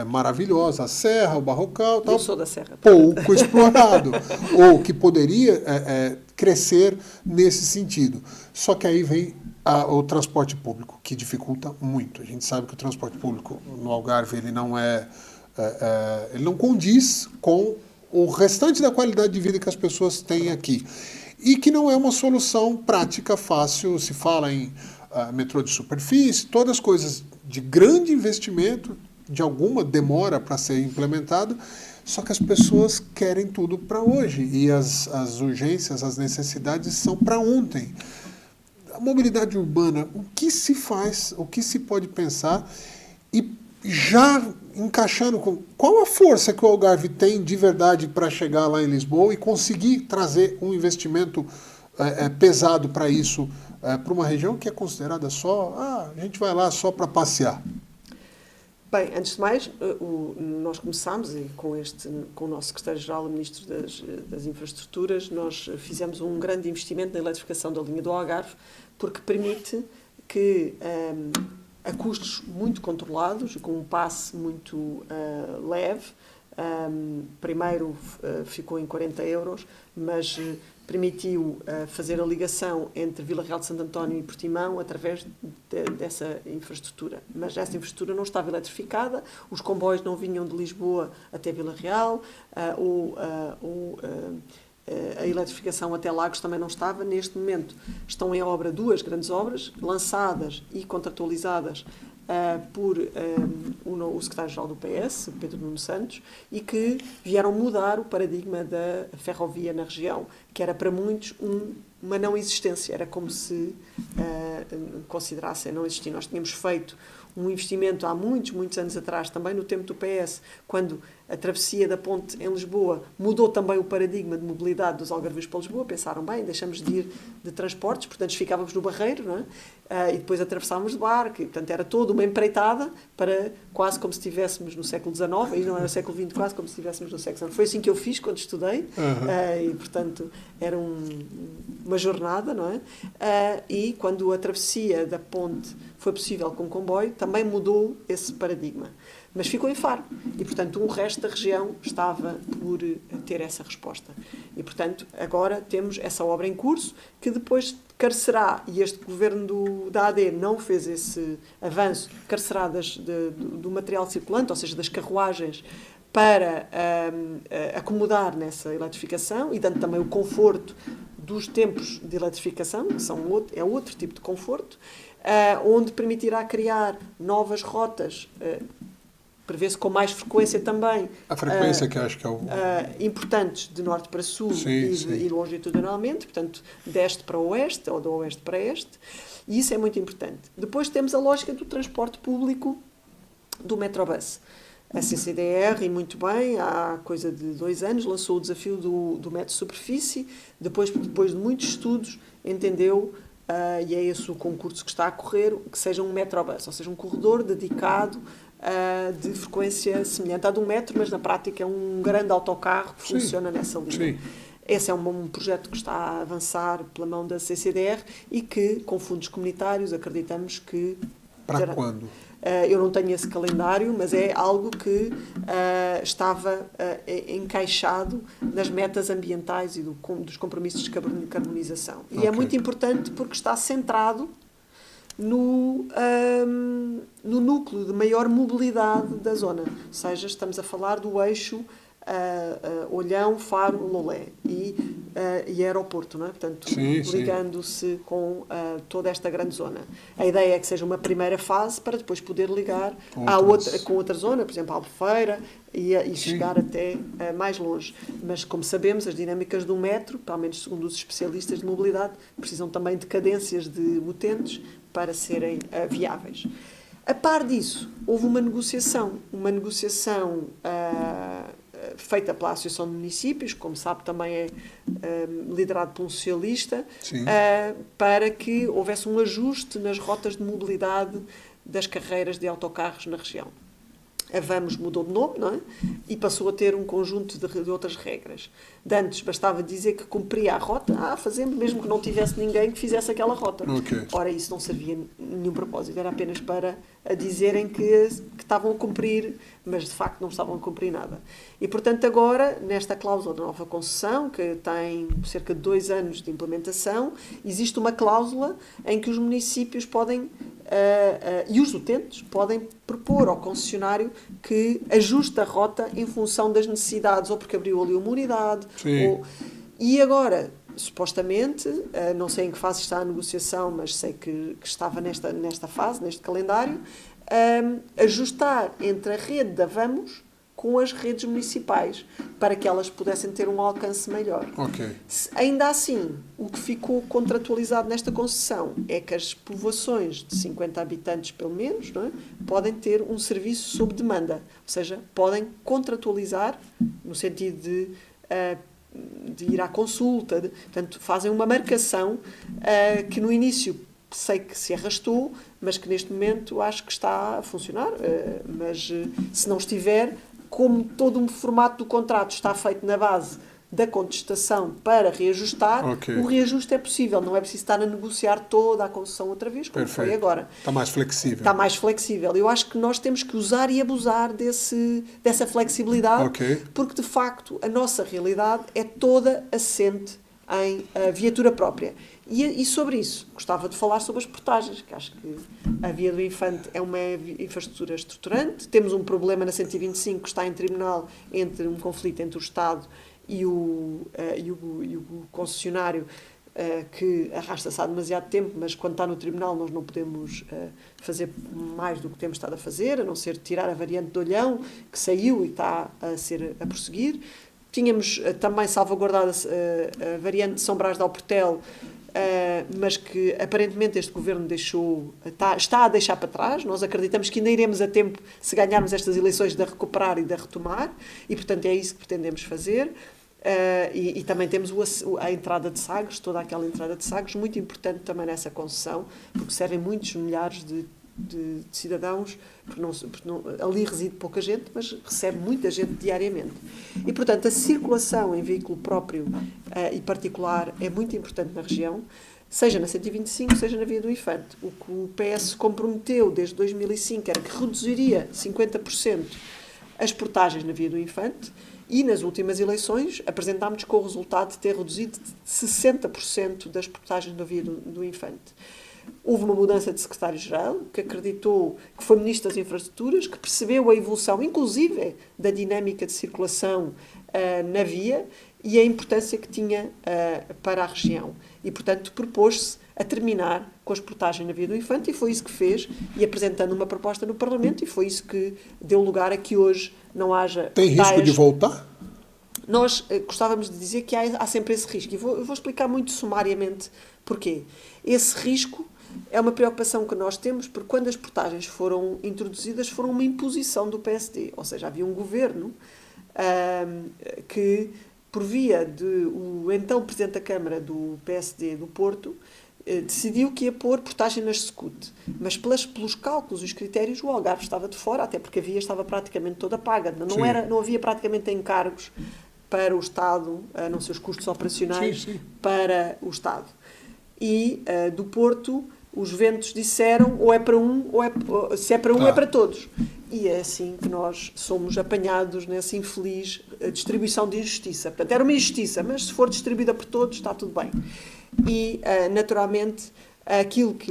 A: maravilhosa, a Serra, o Barrocal, tal,
B: eu sou da Serra.
A: pouco explorado, ou que poderia crescer nesse sentido. Só que aí vem o transporte público, que dificulta muito. A gente sabe que o transporte público no Algarve ele não condiz com o restante da qualidade de vida que as pessoas têm aqui. E que não é uma solução prática, fácil. Se fala em metrô de superfície, todas as coisas de grande investimento, de alguma demora para ser implementado, só que as pessoas querem tudo para hoje. E as urgências, as necessidades são para ontem. A mobilidade urbana, o que se faz, o que se pode pensar e já encaixando com qual a força que o Algarve tem de verdade para chegar lá em Lisboa e conseguir trazer um investimento pesado para isso, para uma região que é considerada a gente vai lá só para passear.
B: Bem, antes de mais, nós começámos, e com o nosso secretário-geral, o Ministro das Infraestruturas, nós fizemos um grande investimento na eletrificação da linha do Algarve, porque permite que, a custos muito controlados, com um passe muito leve, primeiro ficou em 40 euros, mas permitiu fazer a ligação entre Vila Real de Santo António e Portimão através dessa infraestrutura. Mas essa infraestrutura não estava eletrificada, os comboios não vinham de Lisboa até Vila Real, a eletrificação até Lagos também não estava. Neste momento estão em obra duas grandes obras, lançadas e contratualizadas por o secretário-geral do PS, Pedro Nuno Santos, e que vieram mudar o paradigma da ferrovia na região, que era para muitos uma não existência, era como se considerassem não existir. Nós tínhamos feito um investimento há muitos anos atrás, também no tempo do PS, quando a travessia da ponte em Lisboa mudou também o paradigma de mobilidade dos algarvios para Lisboa. Pensaram, bem, deixamos de ir de transportes, portanto ficávamos no Barreiro, não é? E depois atravessávamos de barco, e portanto era toda uma empreitada para quase como se estivéssemos no século XIX, e não era o século XX, quase como se estivéssemos no século XIX. Foi assim que eu fiz quando estudei, e portanto era uma jornada, não é? E quando a travessia da ponte foi possível com comboio, também mudou esse paradigma. Mas ficou em Faro. E, portanto, o resto da região estava por ter essa resposta. E, portanto, agora temos essa obra em curso, que depois carecerá, e este governo da AD não fez esse avanço, carecerá do material circulante, ou seja, das carruagens, para acomodar nessa eletrificação e dando também o conforto dos tempos de eletrificação, que é outro tipo de conforto, onde permitirá criar novas rotas, prevê-se com mais frequência também.
A: A frequência que acho que é
B: importantes de norte para sul e longitudinalmente, portanto, de este para oeste ou de oeste para este, e isso é muito importante. Depois temos a lógica do transporte público do Metrobus. A CCDR, e muito bem, há coisa de 2 anos, lançou o desafio do metro de superfície, depois de muitos estudos, entendeu, e é esse o concurso que está a correr, que seja um Metrobus, ou seja, um corredor dedicado de frequência semelhante à de um metro, mas na prática é um grande autocarro que funciona nessa linha. Sim. Esse é um projeto que está a avançar pela mão da CCDR e que, com fundos comunitários, acreditamos que...
A: Para quando?
B: Eu não tenho esse calendário, mas é algo que estava encaixado nas metas ambientais e dos compromissos de carbonização. E é muito importante porque está centrado no núcleo de maior mobilidade da zona. Ou seja, estamos a falar do eixo Olhão, Faro, Lolé e aeroporto, não é? Portanto,
A: sim,
B: ligando-se com toda esta grande zona. A ideia é que seja uma primeira fase para depois poder ligar com outra zona, por exemplo, a Albufeira, e chegar até mais longe. Mas, como sabemos, as dinâmicas do metro, pelo menos segundo os especialistas de mobilidade, precisam também de cadências de utentes para serem viáveis. A par disso, houve uma negociação feita pela Associação de Municípios, como sabe também é liderado por um socialista, para que houvesse um ajuste nas rotas de mobilidade das carreiras de autocarros na região. A Vamos mudou de nome, não é? E passou a ter um conjunto de outras regras. De antes bastava dizer que cumpria a rota, fazendo mesmo que não tivesse ninguém que fizesse aquela rota.
A: Okay.
B: Ora, isso não servia nenhum propósito, era apenas para dizerem que estavam a cumprir, mas de facto não estavam a cumprir nada. E, portanto, agora, nesta cláusula da nova concessão, que tem cerca de 2 anos de implementação, existe uma cláusula em que os municípios podem, e os utentes, podem propor ao concessionário que ajuste a rota em função das necessidades, ou porque abriu ali uma unidade, e agora, supostamente, não sei em que fase está a negociação, mas sei que estava nesta fase, neste calendário, ajustar entre a rede da Vamos com as redes municipais, para que elas pudessem ter um alcance maior.
A: Okay.
B: Ainda assim, o que ficou contratualizado nesta concessão é que as povoações de 50 habitantes, pelo menos, não é, podem ter um serviço sob demanda, ou seja, podem contratualizar, no sentido de ir à consulta, portanto, fazem uma marcação que no início sei que se arrastou, mas que neste momento acho que está a funcionar, mas se não estiver, como todo um formato do contrato está feito na base da contestação para reajustar, o reajuste é possível, não é preciso estar a negociar toda a concessão outra vez, como foi agora.
A: Está mais flexível.
B: Está mais flexível. Eu acho que nós temos que usar e abusar dessa flexibilidade, porque de facto a nossa realidade é toda assente em viatura própria. E sobre isso, gostava de falar sobre as portagens, que acho que a Via do Infante é uma infraestrutura estruturante. Temos um problema na 125 que está em tribunal, entre um conflito entre o Estado e o concessionário, que arrasta-se há demasiado tempo, mas quando está no tribunal nós não podemos fazer mais do que temos estado a fazer, a não ser tirar a variante de Olhão, que saiu e está a prosseguir. Tínhamos também salvaguardado a variante de São Brás de Alportel, mas que aparentemente este governo está a deixar para trás. Nós acreditamos que ainda iremos a tempo, se ganharmos estas eleições, de a recuperar e de a retomar, e portanto é isso que pretendemos fazer. E também temos a entrada de Sagres, toda aquela entrada de Sagres, muito importante também nessa concessão, porque servem muitos milhares de cidadãos, porque ali reside pouca gente, mas recebe muita gente diariamente. E, portanto, a circulação em veículo próprio e particular é muito importante na região, seja na 125, seja na Via do Infante. O que o PS comprometeu desde 2005 era que reduziria 50% as portagens na Via do Infante, e nas últimas eleições apresentámos com o resultado de ter reduzido 60% das portagens da Via do Infante. Houve uma mudança de secretário-geral, que acreditou, que foi Ministro das Infraestruturas, que percebeu a evolução, inclusive, da dinâmica de circulação na via e a importância que tinha para a região. E, portanto, propôs-se a terminar com as portagens na Via do Infante, e foi isso que fez, e apresentando uma proposta no Parlamento, e foi isso que deu lugar a que hoje não haja...
A: Tem risco de voltar?
B: Nós gostávamos de dizer que há sempre esse risco, e eu vou explicar muito sumariamente porquê. Esse risco é uma preocupação que nós temos, porque quando as portagens foram introduzidas, foram uma imposição do PSD. Ou seja, havia um governo que, por via o então Presidente da Câmara do PSD do Porto, decidiu que ia pôr portagem nas SCUT. Mas pelos cálculos e os critérios, o Algarve estava de fora, até porque a via estava praticamente toda paga. Não havia praticamente encargos para o Estado, a não ser os custos operacionais, para o Estado. E do Porto, os ventos disseram ou é para um, se é para um, é para todos. E é assim que nós somos apanhados nessa infeliz distribuição de injustiça. Portanto, era uma injustiça, mas se for distribuída por todos, está tudo bem. E, naturalmente,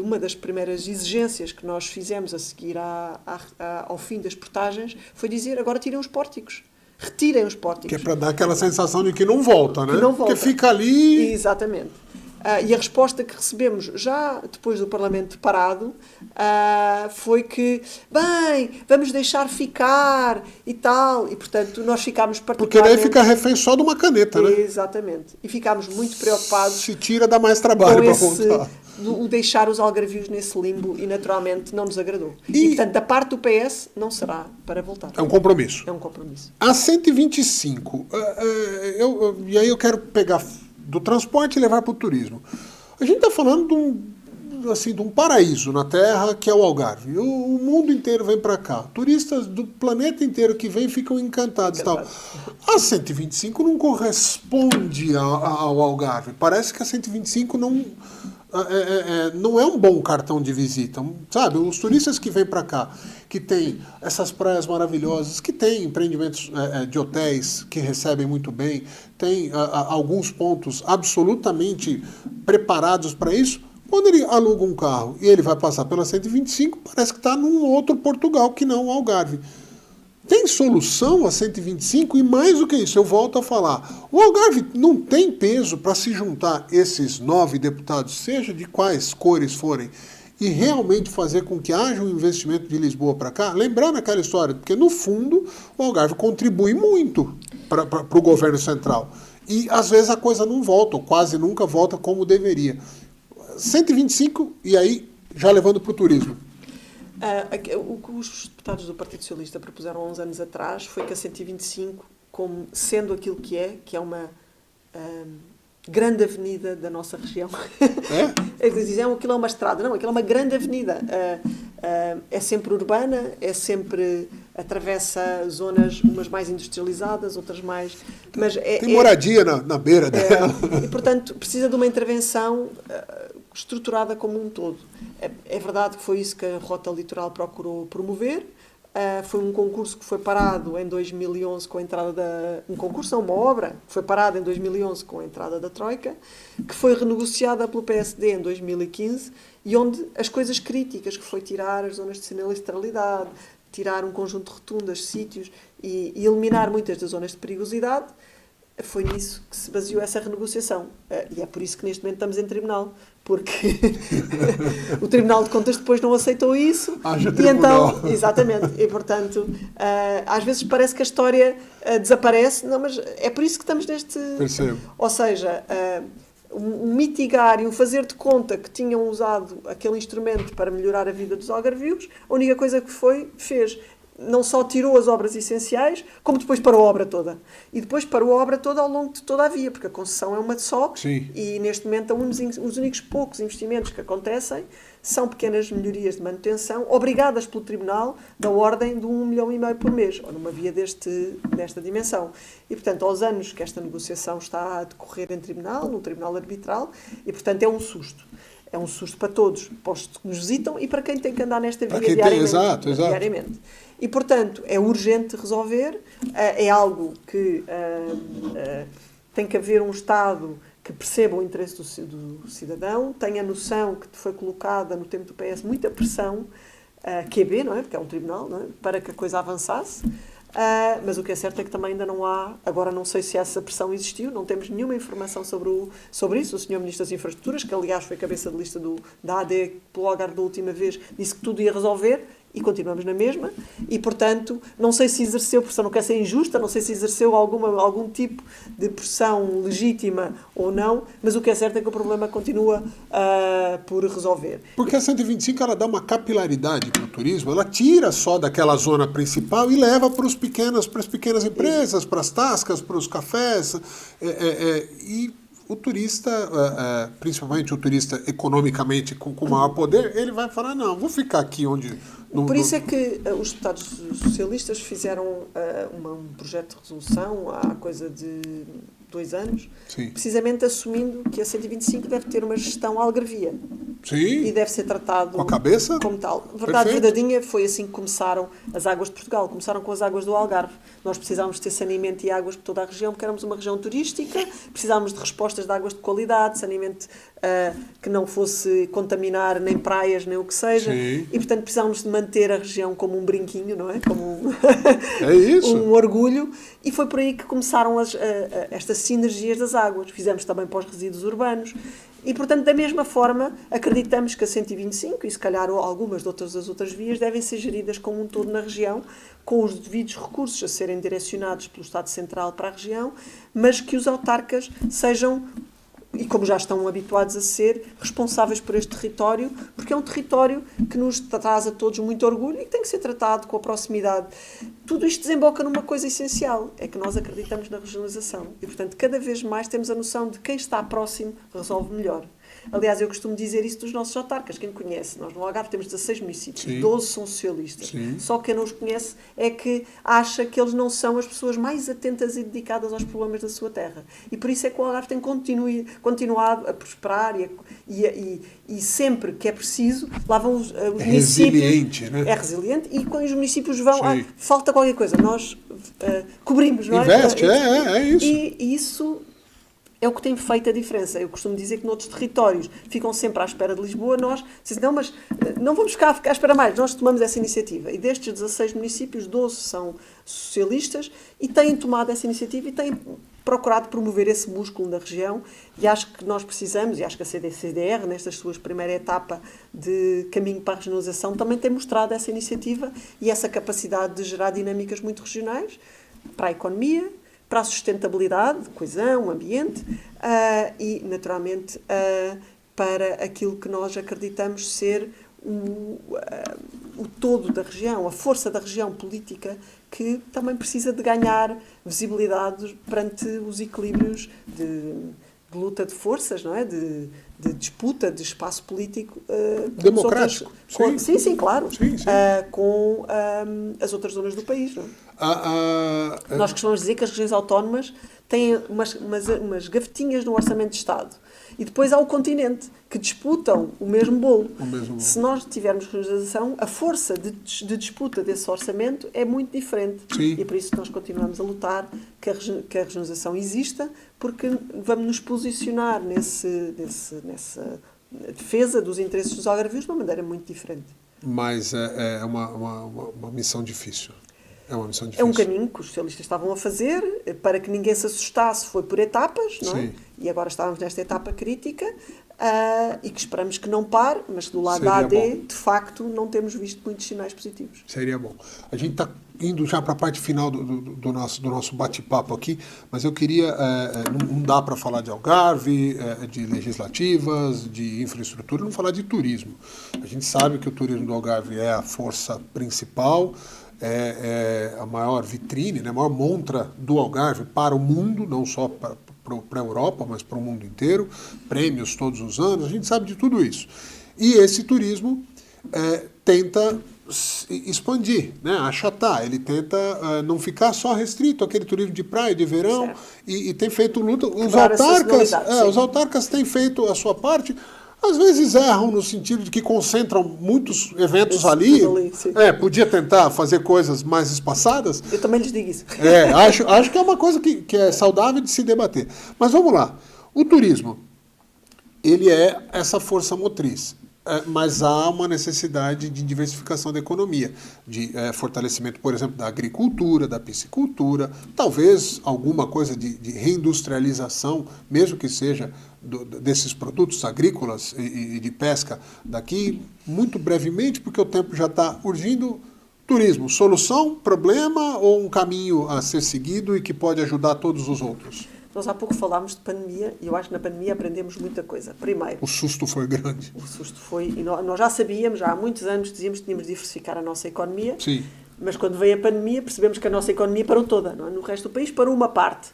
B: uma das primeiras exigências que nós fizemos a seguir ao fim das portagens foi dizer: agora tirem os pórticos. retirem os pórticos.
A: Que é para dar aquela sensação de que não volta, né?
B: Que não volta.
A: Porque fica ali...
B: Exatamente. E a resposta que recebemos já depois do Parlamento parado foi que, bem, vamos deixar ficar e tal. E, portanto, nós ficámos
A: Porque daí fica refém só de uma caneta, né?
B: Exatamente. E ficámos muito preocupados.
A: Se tira, dá mais trabalho para voltar.
B: O deixar os algarvios nesse limbo e, naturalmente, não nos agradou. E, portanto, da parte do PS, não será para voltar.
A: É um compromisso.
B: É um compromisso.
A: A 125, e aí eu quero pegar do transporte e levar para o turismo. A gente está falando de um paraíso na Terra, que é o Algarve. O mundo inteiro vem para cá. Turistas do planeta inteiro que vêm ficam encantados. Tal. A 125 não corresponde ao Algarve. Parece que a 125 não é um bom cartão de visita. Sabe, os turistas que vêm para cá, que tem essas praias maravilhosas, que tem empreendimentos de hotéis que recebem muito bem, tem alguns pontos absolutamente preparados para isso. Quando ele aluga um carro e ele vai passar pela 125, parece que está num outro Portugal que não o Algarve. Tem solução a 125 e mais do que isso, eu volto a falar. O Algarve não tem peso para se juntar esses 9 deputados, seja de quais cores forem, e realmente fazer com que haja um investimento de Lisboa para cá. Lembrando aquela história, porque no fundo o Algarve contribui muito para o governo central. E às vezes a coisa não volta, ou quase nunca volta como deveria. 125 e aí já levando para o turismo.
B: O que os deputados do Partido Socialista propuseram há uns anos atrás foi que a 125, como sendo aquilo que é uma grande avenida da nossa região. Eles diziam que aquilo é uma estrada. Não, aquilo é uma grande avenida. É sempre urbana, atravessa zonas umas mais industrializadas, outras mais... Mas
A: tem moradia na beira dela.
B: E, portanto, precisa de uma intervenção estruturada como um todo. É verdade que foi isso que a Rota Litoral procurou promover. Foi um concurso que foi parado em 2011 com a entrada um concurso, uma obra, que foi parada em 2011 com a entrada da Troika, que foi renegociada pelo PSD em 2015 e onde as coisas críticas, que foi tirar as zonas de sinistralidade, tirar um conjunto de rotundas, sítios e eliminar muitas das zonas de perigosidade, foi nisso que se baseou essa renegociação. E é por isso que neste momento estamos em tribunal, porque o Tribunal de Contas depois não aceitou isso.
A: E então,
B: exatamente, e portanto, às vezes parece que a história desaparece, não, mas é por isso que estamos neste...
A: Percebo.
B: Ou seja, mitigar e fazer de conta que tinham usado aquele instrumento para melhorar a vida dos algarvios, a única coisa que fez não só tirou as obras essenciais, como depois parou a obra toda. E depois parou a obra toda ao longo de toda a via, porque a concessão é uma só.
A: Sim.
B: E neste momento os únicos poucos investimentos que acontecem são pequenas melhorias de manutenção, obrigadas pelo Tribunal, da ordem de 1,5 milhão por mês, ou numa via desta dimensão. E, portanto, aos anos que esta negociação está a decorrer em tribunal, no Tribunal Arbitral, e, portanto, é um susto. É um susto para todos, para os que nos visitam e para quem tem que andar nesta via diariamente.
A: Exato.
B: Diariamente. E, portanto, é urgente resolver, é algo que tem que haver um Estado que perceba o interesse do cidadão, tenha a noção que foi colocada no tempo do PS muita pressão, QB, não é? Porque é um tribunal, não é? Para que a coisa avançasse. Mas o que é certo é que também ainda não há, agora não sei se essa pressão existiu, não temos nenhuma informação sobre isso. O Sr. Ministro das Infraestruturas, que aliás foi cabeça de lista da AD pelo Algarve da última vez, disse que tudo ia resolver e continuamos na mesma. E, portanto, não sei se exerceu pressão, não quer ser injusta, não sei se exerceu algum tipo de pressão legítima ou não, mas o que é certo é que o problema continua por resolver.
A: Porque a 125 ela dá uma capilaridade para o turismo, ela tira só daquela zona principal e leva para as pequenas empresas, para as tascas, para os cafés. E o turista, principalmente o turista economicamente com maior poder, ele vai falar, não, vou ficar aqui onde...
B: Por isso é que os deputados socialistas fizeram um projeto de resolução há coisa de 2 anos,
A: Sim.
B: precisamente assumindo que a 125 deve ter uma gestão algarvia.
A: Sim.
B: E deve ser tratado
A: Com a cabeça?
B: como tal. Verdade
A: Perfeito.
B: verdadeira, foi assim que começaram as águas de Portugal. Começaram com as águas do Algarve. Nós precisávamos ter saneamento e águas por toda a região, porque éramos uma região turística, precisávamos de respostas de águas de qualidade, saneamento que não fosse contaminar nem praias, nem o que seja.
A: Sim.
B: E, portanto, precisávamos de manter a região como um brinquinho, não é? Como
A: É isso.
B: um orgulho. E foi por aí que começaram estas sinergias das águas. Fizemos também para os resíduos urbanos. E, portanto, da mesma forma, acreditamos que a 125 e, se calhar, algumas das outras vias devem ser geridas como um todo na região, com os devidos recursos a serem direcionados pelo Estado Central para a região, mas que os autarcas sejam, e como já estão habituados a ser, responsáveis por este território, porque é um território que nos traz a todos muito orgulho e que tem que ser tratado com a proximidade. Tudo isto desemboca numa coisa essencial, é que nós acreditamos na regionalização e, portanto, cada vez mais temos a noção de quem está próximo resolve melhor. Aliás, eu costumo dizer isso dos nossos autarcas, quem conhece. Nós no Algarve temos 16 municípios,
A: Sim.
B: 12 são socialistas.
A: Sim.
B: Só quem não os conhece é que acha que eles não são as pessoas mais atentas e dedicadas aos problemas da sua terra. E por isso é que o Algarve tem continuado a prosperar e sempre que é preciso, lá vão os municípios...
A: Resiliente, né?
B: É resiliente e quando os municípios vão...
A: Sim.
B: falta qualquer coisa, nós cobrimos, não é?
A: Investe, é isso.
B: E isso... é o que tem feito a diferença. Eu costumo dizer que noutros territórios ficam sempre à espera de Lisboa, nós dizem, não, mas não vamos ficar à espera mais, nós tomamos essa iniciativa. E destes 16 municípios, 12 são socialistas e têm tomado essa iniciativa e têm procurado promover esse músculo na região e acho que nós precisamos, e acho que a CDR, nesta sua primeira etapa de caminho para a regionalização, também tem mostrado essa iniciativa e essa capacidade de gerar dinâmicas muito regionais para a economia, para a sustentabilidade, coesão, ambiente e, naturalmente, para aquilo que nós acreditamos ser o todo da região, a força da região política, que também precisa de ganhar visibilidade perante os equilíbrios de luta de forças, não é? De disputa de espaço político
A: democrático.
B: Sim, claro.
A: Sim.
B: Com as outras zonas do país. Não é? Nós costumamos dizer que as regiões autónomas têm umas gavetinhas no Orçamento de Estado. E depois há o continente, que disputam o mesmo bolo. Se nós tivermos regionalização, a força de disputa desse orçamento é muito diferente.
A: Sim.
B: E por isso nós continuamos a lutar que a regionalização exista, porque vamos nos posicionar nessa defesa dos interesses dos algarvios de uma maneira muito diferente.
A: Mas é uma missão difícil. É uma missão difícil.
B: É um caminho que os socialistas estavam a fazer para que ninguém se assustasse, foi por etapas, não é?
A: Sim.
B: E agora estávamos nesta etapa crítica e que esperamos que não pare, mas do lado da
A: Seria
B: AD,
A: bom.
B: de facto, não temos visto muitos sinais positivos.
A: Seria bom. A gente está indo já para a parte final do nosso bate-papo aqui, mas eu queria... não dá para falar de Algarve, de legislativas, de infraestrutura, não falar de turismo. A gente sabe que o turismo do Algarve é a força principal, é a maior vitrine, né, a maior montra do Algarve para o mundo, não só para a Europa, mas para o mundo inteiro, prêmios todos os anos, a gente sabe de tudo isso. E esse turismo tenta expandir, né, achatar, ele tenta não ficar só restrito àquele turismo de praia, de verão, e tem feito luta. Os autarcas têm feito a sua parte. Às vezes erram no sentido de que concentram muitos eventos ali. Podia tentar fazer coisas mais espaçadas.
B: Eu também lhes digo isso.
A: Acho que é uma coisa que é saudável de se debater. Mas vamos lá. O turismo, ele é essa força motriz. Mas há uma necessidade de diversificação da economia, de fortalecimento, por exemplo, da agricultura, da piscicultura, talvez alguma coisa de reindustrialização, mesmo que seja desses produtos agrícolas e de pesca daqui, muito brevemente, porque o tempo já está urgindo. Turismo, solução, problema ou um caminho a ser seguido e que pode ajudar todos os outros?
B: Nós há pouco falámos de pandemia e eu acho que na pandemia aprendemos muita coisa. Primeiro,
A: o susto foi grande.
B: O susto foi... E nós já sabíamos, já há muitos anos dizíamos que tínhamos de diversificar a nossa economia.
A: Sim.
B: Mas quando veio a pandemia percebemos que a nossa economia parou toda. Não é? No resto do país parou uma parte.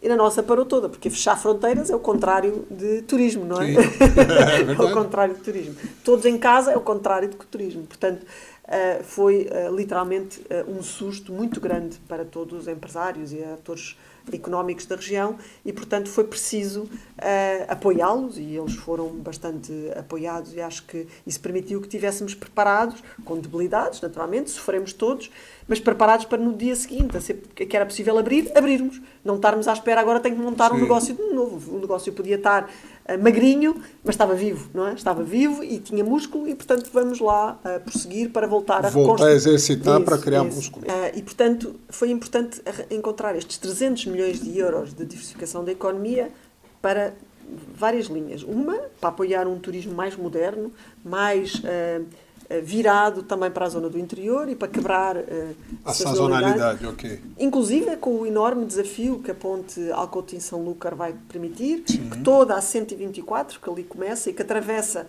B: E na nossa parou toda, porque fechar fronteiras é o contrário de turismo, não é?
A: Sim. É
B: o contrário de turismo. Todos em casa é o contrário de turismo. Portanto, foi literalmente um susto muito grande para todos os empresários e atores económicos da região e, portanto, foi preciso apoiá-los e eles foram bastante apoiados e acho que isso permitiu que estivéssemos preparados, com debilidades, naturalmente, sofremos todos, mas preparados para no dia seguinte, que era possível abrirmos, não estarmos à espera, agora tenho que montar um negócio de novo. O negócio podia estar magrinho, mas estava vivo, não é? Estava vivo e tinha músculo e, portanto, vamos lá prosseguir para voltar a
A: reconstruir. Voltar a exercitar para criar músculo.
B: E, portanto, foi importante encontrar estes 300 milhões de euros de diversificação da economia para várias linhas. Uma, para apoiar um turismo mais moderno, mais virado também para a zona do interior e para quebrar
A: a sazonalidade, ok.
B: Inclusive com o enorme desafio que a ponte Alcotim-Sanlúcar vai permitir, sim, que toda a 124, que ali começa e que atravessa,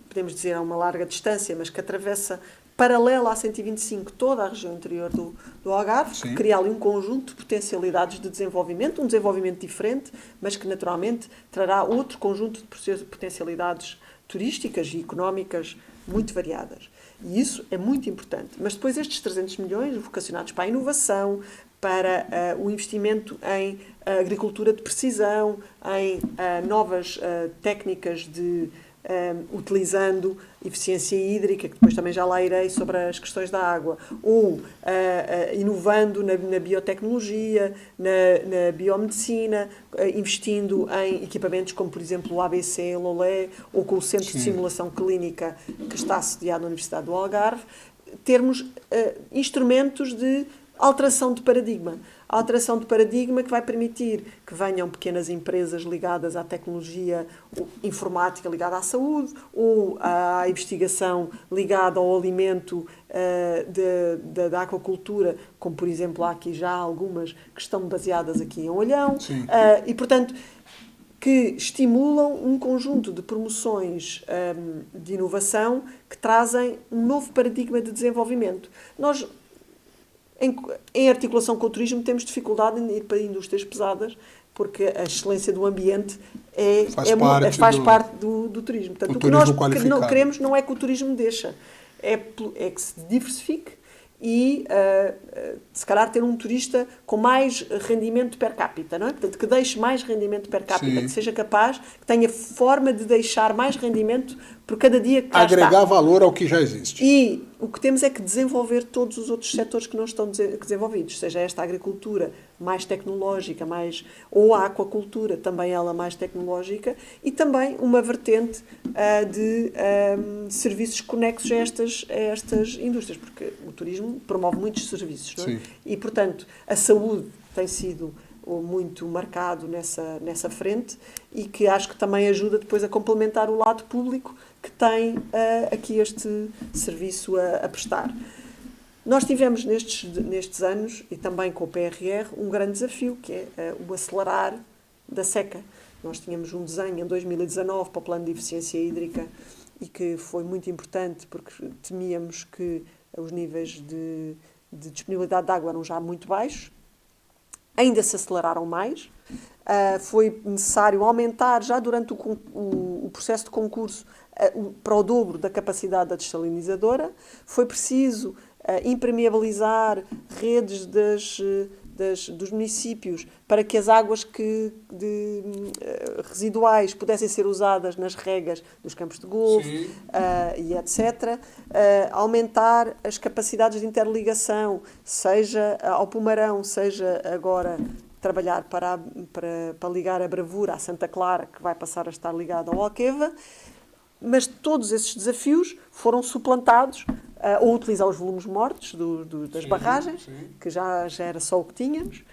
B: podemos dizer a uma larga distância, mas que atravessa paralela à 125 toda a região interior do Algarve, sim, que cria ali um conjunto de potencialidades de desenvolvimento, um desenvolvimento diferente, mas que naturalmente trará outro conjunto de potencialidades turísticas e económicas muito variadas. E isso é muito importante. Mas depois estes 300 milhões vocacionados para a inovação, para o investimento em agricultura de precisão, em novas técnicas de utilizando eficiência hídrica, que depois também já lá irei sobre as questões da água, ou inovando na biotecnologia, na biomedicina, investindo em equipamentos como, por exemplo, o ABC, o LOLE, ou com o Centro Sim. de Simulação Clínica, que está sediado na Universidade do Algarve, termos instrumentos de alteração de paradigma. A alteração de paradigma que vai permitir que venham pequenas empresas ligadas à tecnologia informática ligada à saúde ou à investigação ligada ao alimento da aquacultura, como por exemplo há aqui já algumas que estão baseadas aqui em Olhão, e portanto que estimulam um conjunto de promoções de inovação que trazem um novo paradigma de desenvolvimento. Nós em articulação com o turismo temos dificuldade em ir para indústrias pesadas porque a excelência do ambiente faz parte do turismo. Portanto, o que nós não queremos não é que o turismo deixa, é que se diversifique e se calhar ter um turista com mais rendimento per capita, não é? Portanto, que deixe mais rendimento per capita, Sim. que seja capaz, que tenha forma de deixar mais rendimento por cada dia que cá
A: agregar valor ao que já existe.
B: E o que temos é que desenvolver todos os outros setores que não estão desenvolvidos, seja esta agricultura mais tecnológica, ou a aquacultura, também ela mais tecnológica, e também uma vertente de serviços conexos a estas indústrias, porque o turismo promove muitos serviços, não é? E, portanto, a saúde tem sido muito marcado nessa frente e que acho que também ajuda depois a complementar o lado público que tem aqui este serviço a prestar. Nós tivemos nestes anos, e também com o PRR, um grande desafio, que é o acelerar da seca. Nós tínhamos um desenho em 2019 para o Plano de Eficiência Hídrica e que foi muito importante porque temíamos que os níveis de disponibilidade de água eram já muito baixos. Ainda se aceleraram mais. Foi necessário aumentar, já durante o processo de concurso, para o dobro da capacidade da dessalinizadora. Foi preciso impermeabilizar redes dos municípios para que as águas residuais pudessem ser usadas nas regas dos campos de golfe e etc. Aumentar as capacidades de interligação, seja ao Pomarão, seja agora trabalhar para ligar a Bravura à Santa Clara, que vai passar a estar ligada ao Alqueva, mas todos esses desafios foram suplantados ou utilizar os volumes mortos das barragens, que já era só o que tínhamos.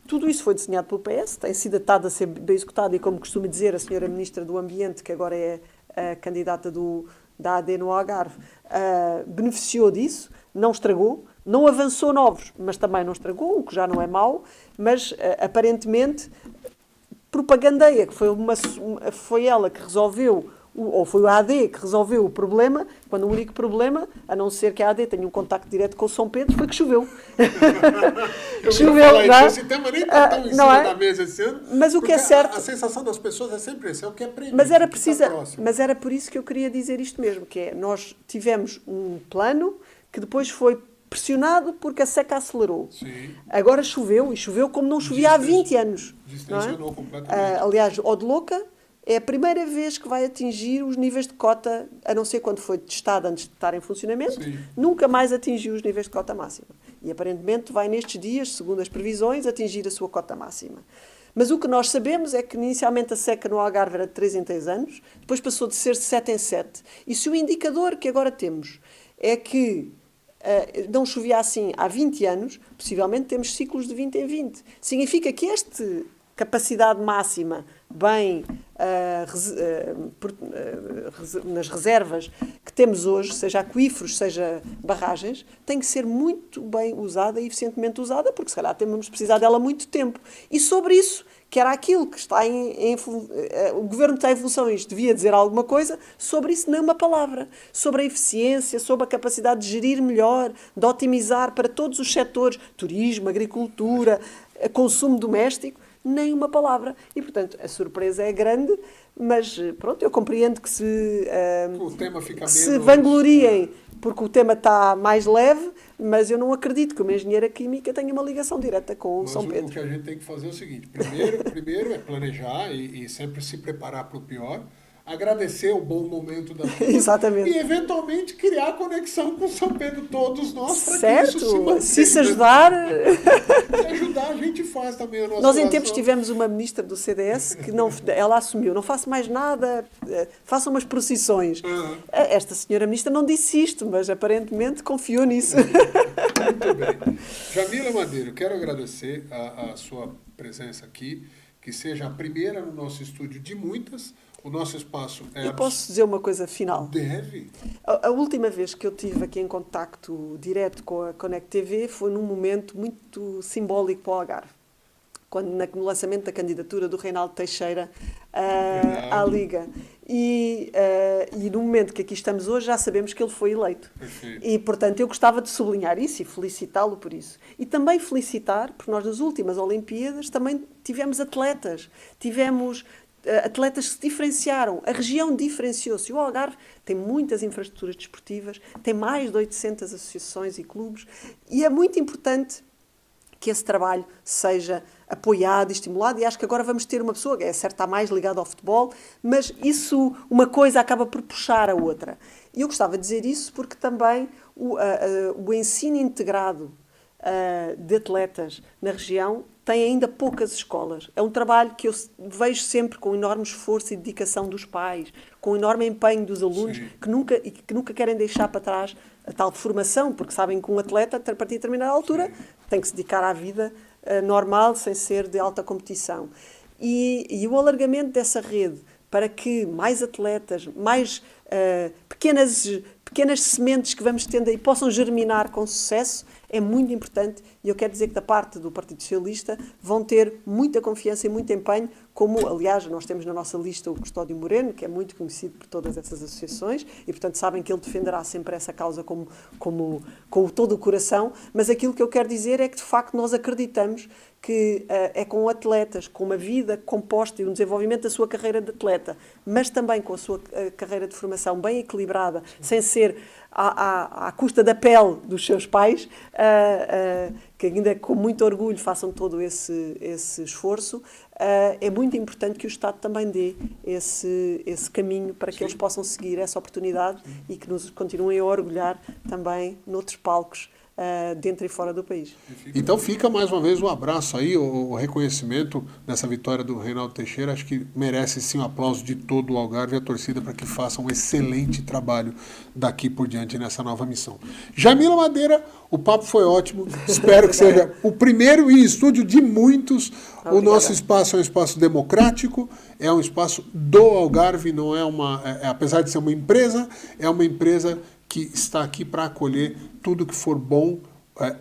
B: Tudo isso foi desenhado pelo PS, tem sido estado a ser bem executado e, como costuma dizer a senhora Ministra do Ambiente, que agora é a candidata da AD no Algarve, beneficiou disso, não estragou, não avançou novos, mas também não estragou, o que já não é mau, mas aparentemente propagandeia, que foi ela que resolveu ou foi o AD que resolveu o problema, quando o único problema, a não ser que a AD tenha um contacto direto com o São Pedro, foi que choveu.
A: Choveu, não é? Esse tema nem está tão em cima da mesa esse ano.
B: Mas o que é certo...
A: A sensação das pessoas é sempre esse, é o que é previsto.
B: Mas era por isso que eu queria dizer isto mesmo, que é, nós tivemos um plano que depois foi pressionado porque a seca acelerou.
A: Sim.
B: Agora choveu, e choveu como não chovia há 20 anos.
A: Distensionou completamente.
B: Aliás, Odiloca é a primeira vez que vai atingir os níveis de cota, a não ser quando foi testado antes de estar em funcionamento,
A: Sim.
B: nunca mais atingiu os níveis de cota máxima. E aparentemente vai nestes dias, segundo as previsões, atingir a sua cota máxima. Mas o que nós sabemos é que inicialmente a seca no Algarve era de 3 em 3 anos, depois passou de ser de 7 em 7. E se o indicador que agora temos é que não chovia assim há 20 anos, possivelmente temos ciclos de 20 em 20. Significa que esta capacidade máxima, bem nas reservas que temos hoje, seja aquíferos, seja barragens, tem que ser muito bem usada e eficientemente usada, porque se calhar temos precisado dela muito tempo. E sobre isso, que era aquilo que está o Governo está em funções, devia dizer alguma coisa, sobre isso nem uma palavra. Sobre a eficiência, sobre a capacidade de gerir melhor, de otimizar para todos os setores, turismo, agricultura, consumo doméstico, nem uma palavra. E, portanto, a surpresa é grande, mas, pronto, eu compreendo que
A: o tema fica
B: se vangloriem porque o tema está mais leve, mas eu não acredito que uma engenheira química tenha uma ligação direta com o São Pedro.
A: O que a gente tem que fazer é o seguinte, primeiro é planejar e sempre se preparar para o pior, agradecer o bom momento da vida.
B: Exatamente.
A: E, eventualmente, criar conexão com São Pedro, todos nós, para
B: certo.
A: que isso se mantenha.
B: Se ajudar...
A: Se ajudar, a gente faz também a nossa
B: Nós, em tempos, tivemos uma ministra do CDS que ela assumiu, não faço mais nada, façam umas procissões. Esta senhora ministra não disse isto, mas aparentemente confiou nisso.
A: Muito bem. Jamila Madeiro, quero agradecer a sua presença aqui, que seja a primeira no nosso estúdio de muitas. O nosso espaço é...
B: Eu posso dizer uma coisa final?
A: Deve.
B: A última vez que eu estive aqui em contacto direto com a Connect TV foi num momento muito simbólico para o Algarve. No lançamento da candidatura do Reinaldo Teixeira à Liga. E no momento que aqui estamos hoje já sabemos que ele foi eleito.
A: Perfeito.
B: E, portanto, eu gostava de sublinhar isso e felicitá-lo por isso. E também felicitar, porque nós nas últimas Olimpíadas também tivemos atletas. Tivemos atletas que se diferenciaram. A região diferenciou-se. O Algarve tem muitas infraestruturas desportivas, tem mais de 800 associações e clubes, e é muito importante que esse trabalho seja apoiado e estimulado, e acho que agora vamos ter uma pessoa que é certo, está mais ligada ao futebol, mas isso, uma coisa acaba por puxar a outra. E eu gostava de dizer isso porque também o ensino integrado de atletas na região tem ainda poucas escolas. É um trabalho que eu vejo sempre com enorme esforço e dedicação dos pais, com enorme empenho dos alunos, que nunca querem deixar para trás a tal formação, porque sabem que um atleta, a partir de determinada altura, tem que se dedicar à vida normal, sem ser de alta competição. E o alargamento dessa rede para que mais atletas, mais pequenas sementes que vamos tendo aí possam germinar com sucesso, é muito importante, e eu quero dizer que da parte do Partido Socialista vão ter muita confiança e muito empenho, como, aliás, nós temos na nossa lista o Custódio Moreno, que é muito conhecido por todas essas associações, e, portanto, sabem que ele defenderá sempre essa causa com todo o coração, mas aquilo que eu quero dizer é que, de facto, nós acreditamos que é com atletas, com uma vida composta e um desenvolvimento da sua carreira de atleta, mas também com a sua carreira de formação bem equilibrada, sem ser à custa da pele dos seus pais, que ainda com muito orgulho façam todo esse esforço, é muito importante que o Estado também dê esse caminho para que eles possam seguir essa oportunidade e que nos continuem a orgulhar também noutros palcos dentro e fora do país.
A: Então fica mais uma vez um abraço aí, o reconhecimento dessa vitória do Reinaldo Teixeira. Acho que merece sim um aplauso de todo o Algarve e a torcida para que façam um excelente trabalho daqui por diante nessa nova missão. Jamila Madeira, o papo foi ótimo, espero que seja o primeiro em estúdio de muitos. O nosso espaço é um espaço democrático, é um espaço do Algarve, não é apesar de ser uma empresa, é uma empresa que está aqui para acolher tudo que for bom,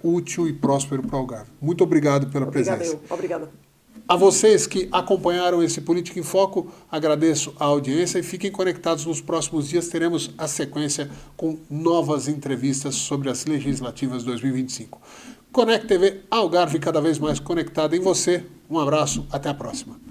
A: útil e próspero para o Algarve. Muito obrigado pela presença.
B: Obrigada.
A: A vocês que acompanharam esse Política em Foco, agradeço a audiência e fiquem conectados. Nos próximos dias teremos a sequência com novas entrevistas sobre as legislativas 2025. Conect TV Algarve, cada vez mais conectada em você. Um abraço, até a próxima.